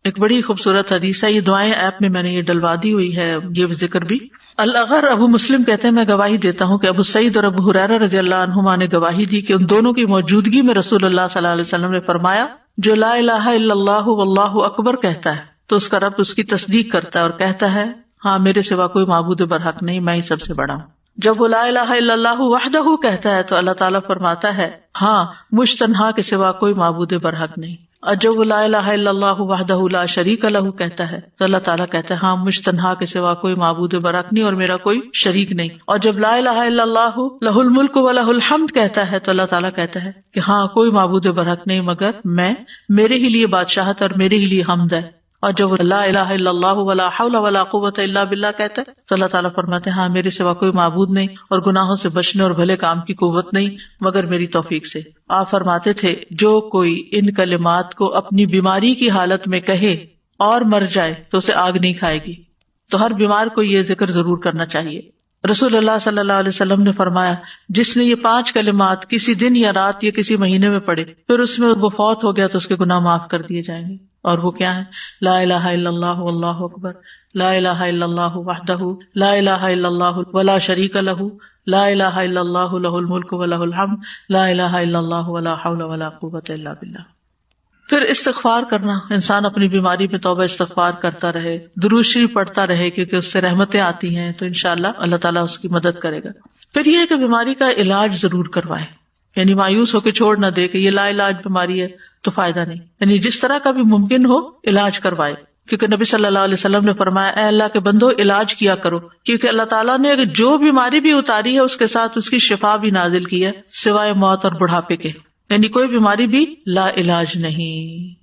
ایک بڑی خوبصورت حدیث ہے، یہ دعائیں ایپ میں نے یہ ڈلوا دی ہوئی ہے، یہ ذکر بھی. الاغر ابو مسلم کہتے ہیں میں گواہی دیتا ہوں کہ ابو سعید اور ابو ہریرہ رضی اللہ عنہما نے گواہی دی کہ ان دونوں کی موجودگی میں رسول اللہ صلی اللہ علیہ وسلم نے فرمایا جو لا الہ الا اللہ واللہ اکبر کہتا ہے تو اس کا رب اس کی تصدیق کرتا ہے اور کہتا ہے ہاں میرے سوا کوئی معبود برحق نہیں، میں ہی سب سے بڑا ہوں. جب وہ لا الہ الا اللہ وحدہ کہتا ہے تو اللہ تعالیٰ فرماتا ہے ہاں مجھ تنہا کے سوا کوئی معبود برحق نہیں. اور جب وہ لا الہ الا اللہ وحدہ لا شریک لہ کہتا ہے تو اللہ تعالیٰ کہتا ہے ہاں مجھ تنہا کے سوا کوئی معبود برحق نہیں اور میرا کوئی شریک نہیں. اور جب لا الہ الا اللہ لہ الملک و لہ الحمد کہتا ہے تو اللہ تعالیٰ کہتا ہے کہ ہاں کوئی معبود برحق نہیں مگر میں، میرے ہی لیے بادشاہت اور میرے ہی لیے حمد ہے. اور جب لا الہ الا اللہ ولا حول ولا قوت الا باللہ کہتا ہے تو اللہ تعالیٰ فرماتے ہیں ہاں میرے سوا کوئی معبود نہیں اور گناہوں سے بچنے اور بھلے کام کی قوت نہیں مگر میری توفیق سے. آپ فرماتے تھے جو کوئی ان کلمات کو اپنی بیماری کی حالت میں کہے اور مر جائے تو اسے آگ نہیں کھائے گی. تو ہر بیمار کو یہ ذکر ضرور کرنا چاہیے. رسول اللہ صلی اللہ علیہ وسلم نے فرمایا جس نے یہ 5 کلمات کسی دن یا رات یا کسی مہینے میں پڑھے پھر اس میں وہ فوت ہو گیا تو اس کے گناہ معاف کر دیے جائیں گے. اور وہ کیا ہے؟ لا الہ الا اللہ واللہ اکبر، لا الہ الا اللہ وحدہ لا الہ الا اللہ ولا شریک لہ، لا الہ الا اللہ لہ الملک ولہ الحمد، لا الہ الا اللہ ولا حول ولا قوۃ الا باللہ. پھر استغفار کرنا، انسان اپنی بیماری میں توبہ استغفار کرتا رہے، درود شریف پڑھتا رہے کیونکہ اس سے رحمتیں آتی ہیں تو انشاءاللہ اللہ تعالیٰ اس کی مدد کرے گا. پھر یہ ہے کہ بیماری کا علاج ضرور کروائے، یعنی مایوس ہو کے چھوڑ نہ دے کہ یہ لا علاج بیماری ہے تو فائدہ نہیں، یعنی جس طرح کا بھی ممکن ہو علاج کروائے. کیونکہ نبی صلی اللہ علیہ وسلم نے فرمایا اے اللہ کے بندو علاج کیا کرو، کیونکہ اللہ تعالیٰ نے اگر جو بیماری بھی اتاری ہے اس کے ساتھ اس کی شفا بھی نازل کی ہے سوائے موت اور بڑھاپے کے، یعنی کوئی بیماری بھی لا علاج نہیں.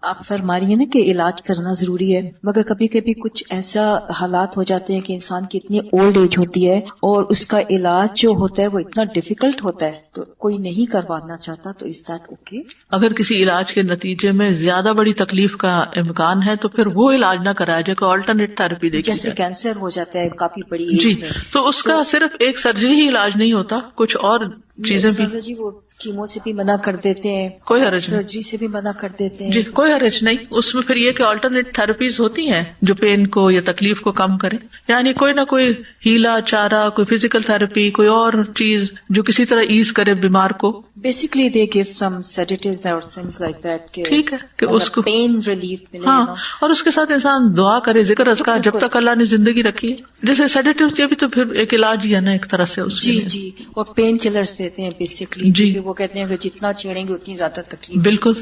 آپ فرما رہی ہیں نا کہ علاج کرنا ضروری ہے، مگر کبھی کبھی کچھ ایسا حالات ہو جاتے ہیں کہ انسان کی اتنی اولڈ ایج ہوتی ہے اور اس کا علاج جو ہوتا ہے وہ اتنا ڈیفیکلٹ ہوتا ہے تو کوئی نہیں کروانا چاہتا، تو از دیٹ اوکے؟ اگر کسی علاج کے نتیجے میں زیادہ بڑی تکلیف کا امکان ہے تو پھر وہ علاج نہ کرایا جائے، کوئی آلٹرنیٹ تھراپی دیکھی جیسے کینسر ہو جاتا ہے کافی بڑی ایج جی میں، تو اس کا صرف ایک سرجری ہی علاج نہیں ہوتا، کچھ اور چیزیں بھی. جی وہ کیمو سے بھی منع کر دیتے ہیں، کوئی حرج نہیں سرجری سے بھی منع کر دیتے ہیں. جی کوئی حرج نہیں. اس میں پھر یہ کہ آلٹرنیٹ تھراپیز ہوتی ہیں جو پین کو یا تکلیف کو کم کریں، یعنی کوئی نہ کوئی ہیلا چارہ، کوئی فزیکل تھراپی، کوئی اور چیز جو کسی طرح ایز کرے بیمار کو. بیسیکلی دے گیو سم سیڈیٹیوز اور تھنگز لائک دیٹ، ٹھیک ہے کہ اس کو پین ریلیف ملے. ہاں، اور اس کے ساتھ انسان دعا کرے، ذکر اذکار جب تک اللہ نے زندگی رکھی ہے. جیسے سیڈیٹیوز یہ بھی تو پھر ایک علاج ہی ہے نا ایک طرح سے اس جی جی، اور پین کلرز دیتے ہیں بیسیکلی، جی وہ کہتے ہیں کہ جتنا چھیڑیں گے اتنی زیادہ تکلیف. بالکل.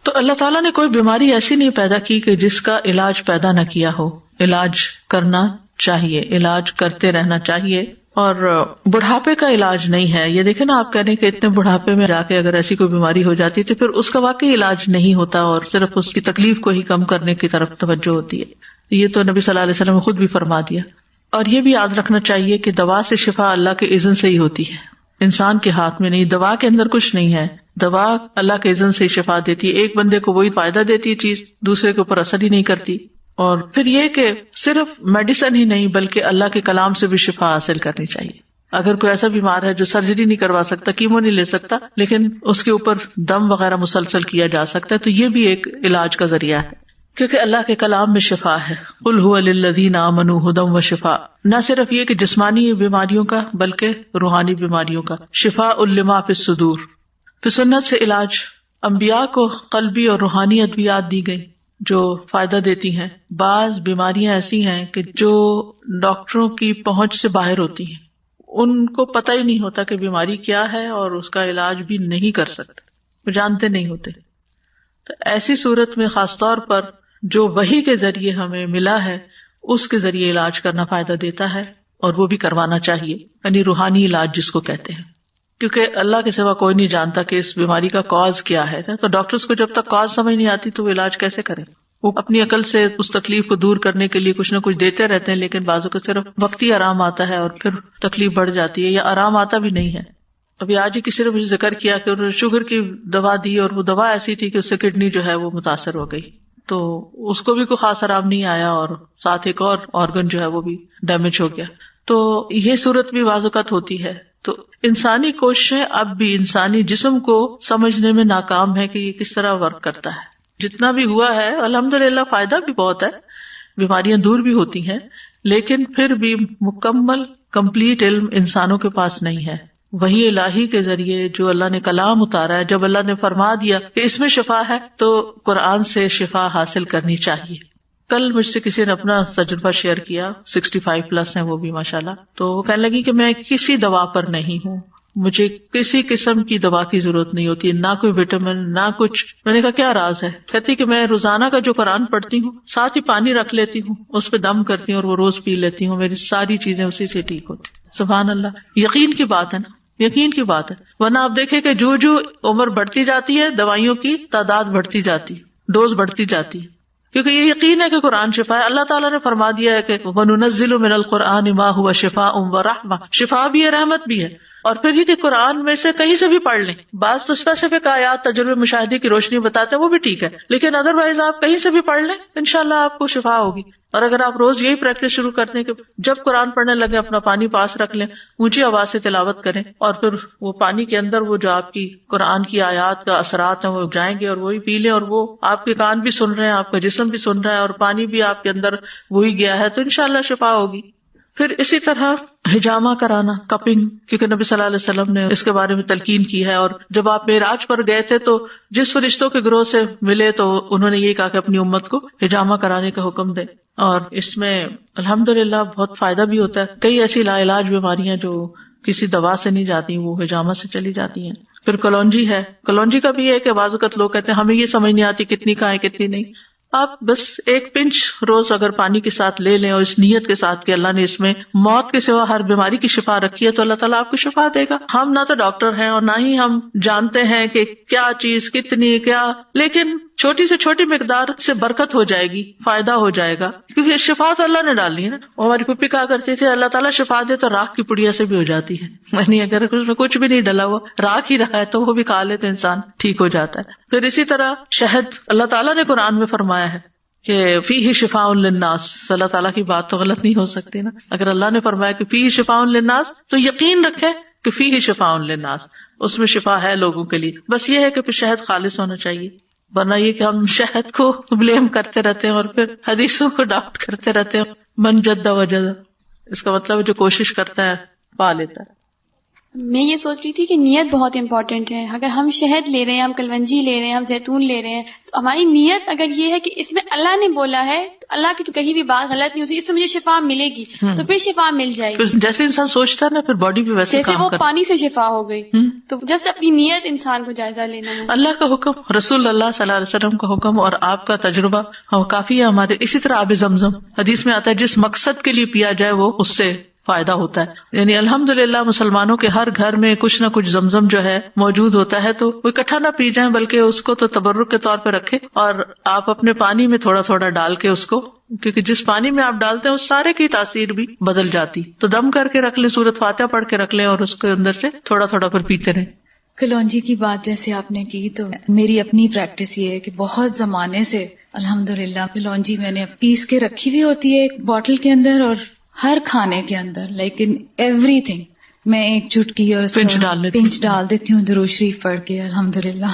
تو اللہ تعالیٰ نے کوئی بیماری ایسی نہیں پیدا کی کہ جس کا علاج پیدا نہ کیا ہو. علاج کرنا چاہیے، علاج کرتے رہنا چاہیے. اور بڑھاپے کا علاج نہیں ہے یہ. دیکھیں نا آپ کہنے کہ اتنے بڑھاپے میں جا کے اگر ایسی کوئی بیماری ہو جاتی تو پھر اس کا واقعی علاج نہیں ہوتا اور صرف اس کی تکلیف کو ہی کم کرنے کی طرف توجہ ہوتی ہے. یہ تو نبی صلی اللہ علیہ وسلم نے خود بھی فرما دیا. اور یہ بھی یاد رکھنا چاہیے کہ دوا سے شفا اللہ کے اذن سے ہی ہوتی ہے، انسان کے ہاتھ میں نہیں. دوا کے اندر کچھ نہیں ہے، دوا اللہ کے اذن سے شفا دیتی ہے. ایک بندے کو وہی فائدہ دیتی ہے چیز، دوسرے کے اوپر اثر ہی نہیں کرتی. اور پھر یہ کہ صرف میڈیسن ہی نہیں بلکہ اللہ کے کلام سے بھی شفا حاصل کرنی چاہیے. اگر کوئی ایسا بیمار ہے جو سرجری نہیں کروا سکتا، کیمو نہیں لے سکتا، لیکن اس کے اوپر دم وغیرہ مسلسل کیا جا سکتا ہے تو یہ بھی ایک علاج کا ذریعہ ہے، کیونکہ اللہ کے کلام میں شفا ہے. قل هو للذین آمنوا ھدی وشفاء. نہ صرف یہ کہ جسمانی بیماریوں کا بلکہ روحانی بیماریوں کا. شفاء لما فی الصدور. پھر سنت سے علاج. انبیاء کو قلبی اور روحانی ادویات دی گئی جو فائدہ دیتی ہیں. بعض بیماریاں ایسی ہیں کہ جو ڈاکٹروں کی پہنچ سے باہر ہوتی ہیں، ان کو پتہ ہی نہیں ہوتا کہ بیماری کیا ہے اور اس کا علاج بھی نہیں کر سکتے، وہ جانتے نہیں ہوتے. تو ایسی صورت میں خاص طور پر جو وحی کے ذریعے ہمیں ملا ہے اس کے ذریعے علاج کرنا فائدہ دیتا ہے اور وہ بھی کروانا چاہیے، یعنی روحانی علاج جس کو کہتے ہیں. کیونکہ اللہ کے سوا کوئی نہیں جانتا کہ اس بیماری کا کاز کیا ہے، تو ڈاکٹرز کو جب تک کاز سمجھ نہیں آتی تو وہ علاج کیسے کریں. وہ اپنی عقل سے اس تکلیف کو دور کرنے کے لیے کچھ نہ کچھ دیتے رہتے ہیں، لیکن بعضوں کو صرف وقتی آرام آتا ہے اور پھر تکلیف بڑھ جاتی ہے یا آرام آتا بھی نہیں ہے. ابھی آج ہی کسی نے مجھے ذکر کیا کہ انہوں نے شوگر کی دوا دی اور وہ دوا ایسی تھی کہ اس سے کڈنی جو ہے وہ متاثر ہو گئی، تو اس کو بھی کوئی خاص آرام نہیں آیا اور ساتھ ایک اور آرگن جو ہے وہ بھی ڈیمیج ہو گیا. تو یہ صورت بھی بعض اوقات ہوتی ہے. تو انسانی کوششیں اب بھی انسانی جسم کو سمجھنے میں ناکام ہے کہ یہ کس طرح ورک کرتا ہے. جتنا بھی ہوا ہے الحمدللہ فائدہ بھی بہت ہے، بیماریاں دور بھی ہوتی ہیں، لیکن پھر بھی مکمل کمپلیٹ علم انسانوں کے پاس نہیں ہے. وہی الہی کے ذریعے جو اللہ نے کلام اتارا ہے، جب اللہ نے فرما دیا کہ اس میں شفا ہے تو قرآن سے شفا حاصل کرنی چاہیے. کل مجھ سے کسی نے اپنا تجربہ شیئر کیا، 65+ ہیں وہ بھی ماشاءاللہ. تو وہ کہنے لگی کہ میں کسی دوا پر نہیں ہوں، مجھے کسی قسم کی دوا کی ضرورت نہیں ہوتی، نہ کوئی وٹامن نہ کچھ. میں نے کہا کیا راز ہے؟ کہتی کہ میں روزانہ کا جو قرآن پڑھتی ہوں ساتھ ہی پانی رکھ لیتی ہوں، اس پہ دم کرتی ہوں اور وہ روز پی لیتی ہوں، میری ساری چیزیں اسی سے ٹھیک ہوتی. سبحان اللہ. یقین کی بات ہے نا، یقین کی بات ہے. ورنہ آپ دیکھیں کہ جو عمر بڑھتی جاتی ہے دوائیوں کی تعداد بڑھتی جاتی، ڈوز بڑھتی جاتی، کیونکہ یہ یقین ہے کہ قرآن شفا ہے. اللہ تعالیٰ نے فرما دیا ہے کہ وَنُنَزِّلُ مِنَ الْقُرْآنِ مَا هُوَ شِفَاءٌ وَرَحْمَةٌ. شفا بھی ہے، رحمت بھی ہے. اور پھر یہ کہ قرآن میں سے کہیں سے بھی پڑھ لیں. بعض تو اسپیسیفک آیات تجربے مشاہدے کی روشنی بتاتے ہیں، وہ بھی ٹھیک ہے، لیکن ادروائز آپ کہیں سے بھی پڑھ لیں، انشاءاللہ آپ کو شفا ہوگی. اور اگر آپ روز یہی پریکٹس شروع کرتے ہیں کہ جب قرآن پڑھنے لگے اپنا پانی پاس رکھ لیں، اونچی آواز سے تلاوت کریں، اور پھر وہ پانی کے اندر وہ جو آپ کی قرآن کی آیات کا اثرات ہیں وہ جائیں گے اور وہی پی لیں، اور وہ آپ کے کان بھی سن رہے ہیں، آپ کا جسم بھی سن رہا ہے، اور پانی بھی آپ کے اندر وہی گیا ہے، تو انشاءاللہ شفا ہوگی. پھر اسی طرح حجامہ کرانا، کپنگ، کیونکہ نبی صلی اللہ علیہ وسلم نے اس کے بارے میں تلقین کی ہے. اور جب آپ معراج پر گئے تھے تو جس فرشتوں کے گروہ سے ملے تو انہوں نے یہ کہا کہ اپنی امت کو حجامہ کرانے کا حکم دیں. اور اس میں الحمدللہ بہت فائدہ بھی ہوتا ہے. کئی ایسی لا علاج بیماریاں جو کسی دوا سے نہیں جاتی وہ حجامہ سے چلی جاتی ہیں. پھر کلونجی ہے. کلونجی کا بھی ہے کہ بعض اوقات لوگ کہتے ہیں ہمیں یہ سمجھ نہیں آتی کتنی کہاں ہے کتنی نہیں. آپ بس ایک پنچ روز اگر پانی کے ساتھ لے لیں اور اس نیت کے ساتھ کہ اللہ نے اس میں موت کے سوا ہر بیماری کی شفا رکھی ہے تو اللہ تعالیٰ آپ کو شفا دے گا. ہم نہ تو ڈاکٹر ہیں اور نہ ہی ہم جانتے ہیں کہ کیا چیز کتنی کیا، لیکن چھوٹی سے چھوٹی مقدار سے برکت ہو جائے گی، فائدہ ہو جائے گا، کیونکہ شفا تو اللہ نے ڈالی ہے نا. ہماری پھپھی کہا کرتی تھی اللہ تعالیٰ شفا دے تو راکھ کی پڑیا سے بھی ہو جاتی ہے، یعنی اگر اس میں کچھ بھی نہیں ڈلا ہوا راکھ ہی رہا ہے تو وہ بھی کھا لے تو انسان ٹھیک ہو جاتا ہے. پھر اسی طرح شہد، اللہ تعالیٰ نے قرآن میں فرمایا ہے کہ فیہ شفاء للناس. اللہ تعالیٰ کی بات تو غلط نہیں ہو سکتی نا. اگر اللہ نے فرمایا کہ فیہ شفاء للناس تو یقین رکھیں کہ فیہ شفاء للناس، اس میں شفا ہے لوگوں کے لیے. بس یہ ہے کہ پھر شہد خالص ہونا چاہیے، ورنہ یہ کہ ہم شہد کو بلیم کرتے رہتے ہیں اور پھر حدیثوں کو ڈاؤٹ کرتے رہتے ہیں. من جد وجد، اس کا مطلب جو کوشش کرتا ہے پا لیتا ہے. میں یہ سوچ رہی تھی کہ نیت بہت امپورٹنٹ ہے. اگر ہم شہد لے رہے ہیں، ہم کلونجی لے رہے ہیں، ہم زیتون لے رہے ہیں، تو ہماری نیت اگر یہ ہے کہ اس میں اللہ نے بولا ہے تو اللہ کی تو کہیں بھی بات غلط نہیں ہوتی، اس سے مجھے شفا ملے گی تو پھر شفا مل جائے گی. جیسے انسان سوچتا ہے نا پھر باڈی بھی ویسے جیسے کام وہ کرتا ہے. پانی سے شفا ہو گئی. تو جس اپنی نیت انسان کو جائزہ لینا ہے. اللہ کا حکم، رسول اللہ صلی اللہ علیہ وسلم کا حکم اور آپ کا تجربہ ہم کافی ہے ہمارے. اسی طرح آب زمزم حدیث میں آتا ہے جس مقصد کے لیے پیا جائے وہ اس سے فائدہ ہوتا ہے. یعنی الحمدللہ مسلمانوں کے ہر گھر میں کچھ نہ کچھ زمزم جو ہے موجود ہوتا ہے، تو وہ اکٹھا نہ پی جائیں بلکہ اس کو تو تبرک کے طور پہ رکھے، اور آپ اپنے پانی میں تھوڑا تھوڑا ڈال کے اس کو، کیونکہ جس پانی میں آپ ڈالتے ہیں اس سارے کی تاثیر بھی بدل جاتی. تو دم کر کے رکھ لیں، سورۃ فاتحہ پڑھ کے رکھ لیں اور اس کے اندر سے تھوڑا تھوڑا پھر پیتے رہیں. کلونجی کی بات جیسے آپ نے کی تو میری اپنی پریکٹس یہ ہے کہ بہت زمانے سے الحمدللہ کلونجی میں نے پیس کے رکھی ہوئی ہوتی ہے ایک بوٹل کے اندر، اور ہر کھانے کے اندر لیکن ایوری تھنگ میں ایک چٹکی اور پنچ ڈال دیتی ہوں درود شریف پڑھ کے. الحمدللہ.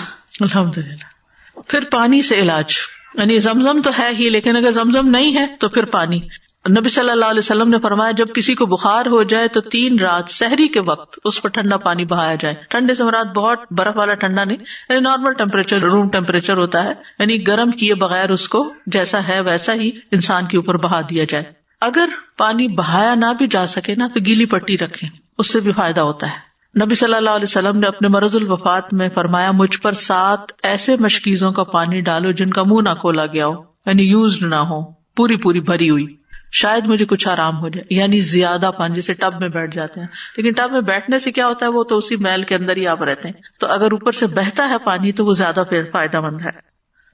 پھر پانی سے علاج، یعنی زمزم تو ہے ہی لیکن اگر زمزم نہیں ہے تو پھر پانی. نبی صلی اللہ علیہ وسلم نے فرمایا جب کسی کو بخار ہو جائے تو 3 رات سحری کے وقت اس پر ٹھنڈا پانی بہایا جائے. ٹھنڈے سے مراد بہت برف والا ٹھنڈا نہیں، یعنی نارمل ٹیمپریچر، روم ٹیمپریچر ہوتا ہے، یعنی گرم کیے بغیر اس کو جیسا ہے ویسا ہی انسان کے اوپر بہا دیا جائے. اگر پانی بہایا نہ بھی جا سکے نا تو گیلی پٹی رکھیں، اس سے بھی فائدہ ہوتا ہے. نبی صلی اللہ علیہ وسلم نے اپنے مرض الوفات میں فرمایا مجھ پر 7 ایسے مشکیزوں کا پانی ڈالو جن کا منہ نہ کھولا گیا ہو، یعنی یوزڈ نہ ہو، پوری بھری ہوئی، شاید مجھے کچھ آرام ہو جائے. یعنی زیادہ پانی، جیسے ٹب میں بیٹھ جاتے ہیں، لیکن ٹب میں بیٹھنے سے کیا ہوتا ہے وہ تو اسی میل کے اندر ہی آپ رہتے ہیں، تو اگر اوپر سے بہتا ہے پانی تو وہ زیادہ پھر فائدہ مند ہے.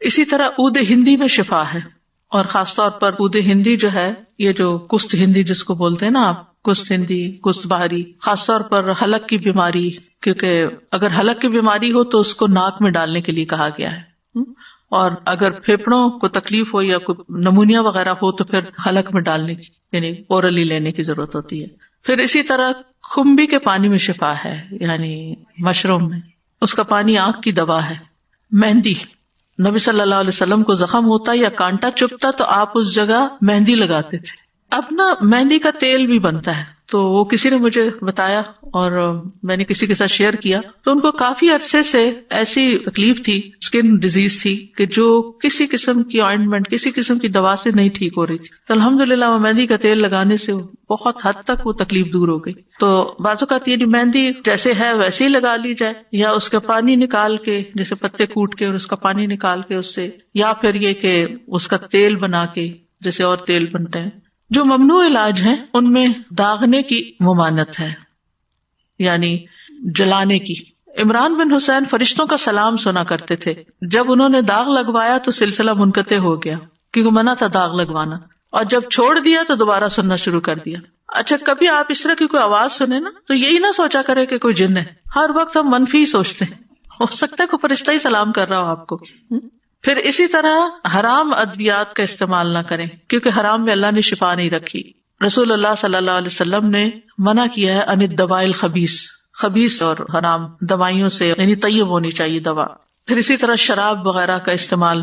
اسی طرح عود ہندی میں شفا ہے، اور خاص طور پر عود ہندی جو ہے، یہ جو کست ہندی جس کو بولتے ہیں نا آپ، کست ہندی، کست بہاری، خاص طور پر حلق کی بیماری، کیونکہ اگر حلق کی بیماری ہو تو اس کو ناک میں ڈالنے کے لیے کہا گیا ہے، اور اگر پھیپڑوں کو تکلیف ہو یا کوئی نمونیا وغیرہ ہو تو پھر حلق میں ڈالنے کی، یعنی اورلی لینے کی ضرورت ہوتی ہے. پھر اسی طرح کھمبی کے پانی میں شفا ہے، یعنی مشروم میں، اس کا پانی آنکھ کی دوا ہے. مہندی، نبی صلی اللہ علیہ وسلم کو زخم ہوتا یا کانٹا چبھتا تو آپ اس جگہ مہندی لگاتے تھے. اب نا مہندی کا تیل بھی بنتا ہے، تو وہ کسی نے مجھے بتایا اور میں نے کسی کے ساتھ شیئر کیا، تو ان کو کافی عرصے سے ایسی تکلیف تھی، اسکن ڈیزیز تھی کہ جو کسی قسم کی آئنٹمنٹ، کسی قسم کی دوا سے نہیں ٹھیک ہو رہی تھی. تو الحمدللہ وہ مہندی کا تیل لگانے سے بہت حد تک وہ تکلیف دور ہو گئی. تو بعض اوقات یہ مہندی جیسے ہے ویسے ہی لگا لی جائے، یا اس کا پانی نکال کے، جیسے پتے کوٹ کے اور اس کا پانی نکال کے اس سے، یا پھر یہ کہ اس کا تیل بنا کے جیسے اور تیل بنتے ہیں. جو ممنوع علاج ہیں ان میں داغنے کی ممانعت ہے، یعنی جلانے کی. عمران بن حسین فرشتوں کا سلام سنا کرتے تھے، جب انہوں نے داغ لگوایا تو سلسلہ منقطع ہو گیا، کیونکہ منع تھا داغ لگوانا، اور جب چھوڑ دیا تو دوبارہ سننا شروع کر دیا. اچھا کبھی آپ اس طرح کی کوئی آواز سنیں نا تو یہی نہ سوچا کرے کہ کوئی جن ہے. ہر وقت ہم منفی سوچتے ہیں, ہو سکتا ہے کوئی فرشتہ ہی سلام کر رہا ہو آپ کو. پھر اسی طرح حرام ادویات کا استعمال نہ کریں, کیونکہ حرام میں اللہ نے شفا نہیں رکھی. رسول اللہ صلی اللہ علیہ وسلم نے منع کیا ہے ان الدواء الخبیث, خبیث اور حرام دوائیوں سے, یعنی طیب ہونی چاہیے دوا. پھر اسی طرح شراب وغیرہ کا استعمال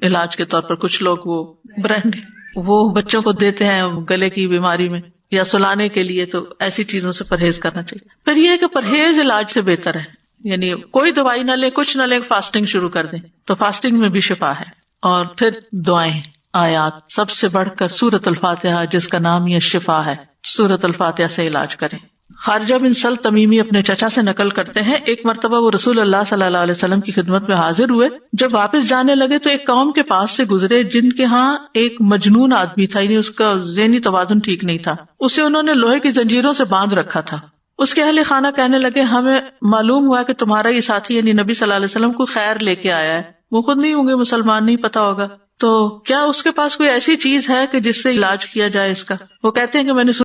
علاج کے طور پر, کچھ لوگ وہ برانڈ وہ بچوں کو دیتے ہیں گلے کی بیماری میں یا سلانے کے لیے, تو ایسی چیزوں سے پرہیز کرنا چاہیے. پھر یہ ہے کہ پرہیز علاج سے بہتر ہے, یعنی کوئی دوائی نہ لے, کچھ نہ لے, فاسٹنگ شروع کر دیں تو فاسٹنگ میں بھی شفا ہے. اور پھر دعائیں, آیات, سب سے بڑھ کر سورۃ الفاتحہ جس کا نام یہ شفا ہے, سورۃ الفاتحہ سے علاج کریں. خارجہ بن سل تمیمی اپنے چچا سے نقل کرتے ہیں, ایک مرتبہ وہ رسول اللہ صلی اللہ علیہ وسلم کی خدمت میں حاضر ہوئے. جب واپس جانے لگے تو ایک قوم کے پاس سے گزرے جن کے ہاں ایک مجنون آدمی تھا, یعنی اس کا ذہنی توازن ٹھیک نہیں تھا. اسے انہوں نے لوہے کی زنجیروں سے باندھ رکھا تھا. اس کے اہل خانہ کہنے لگے ہمیں معلوم ہوا کہ تمہارا یہ ساتھی یعنی نبی صلی اللہ علیہ وسلم کو خیر لے کے آیا ہے. وہ خود نہیں ہوں گے مسلمان, نہیں پتا ہوگا, تو کیا اس کے پاس کوئی ایسی چیز ہے کہ جس سے علاج کیا جائے اس کا؟ وہ کہتے ہیں کہ میں نے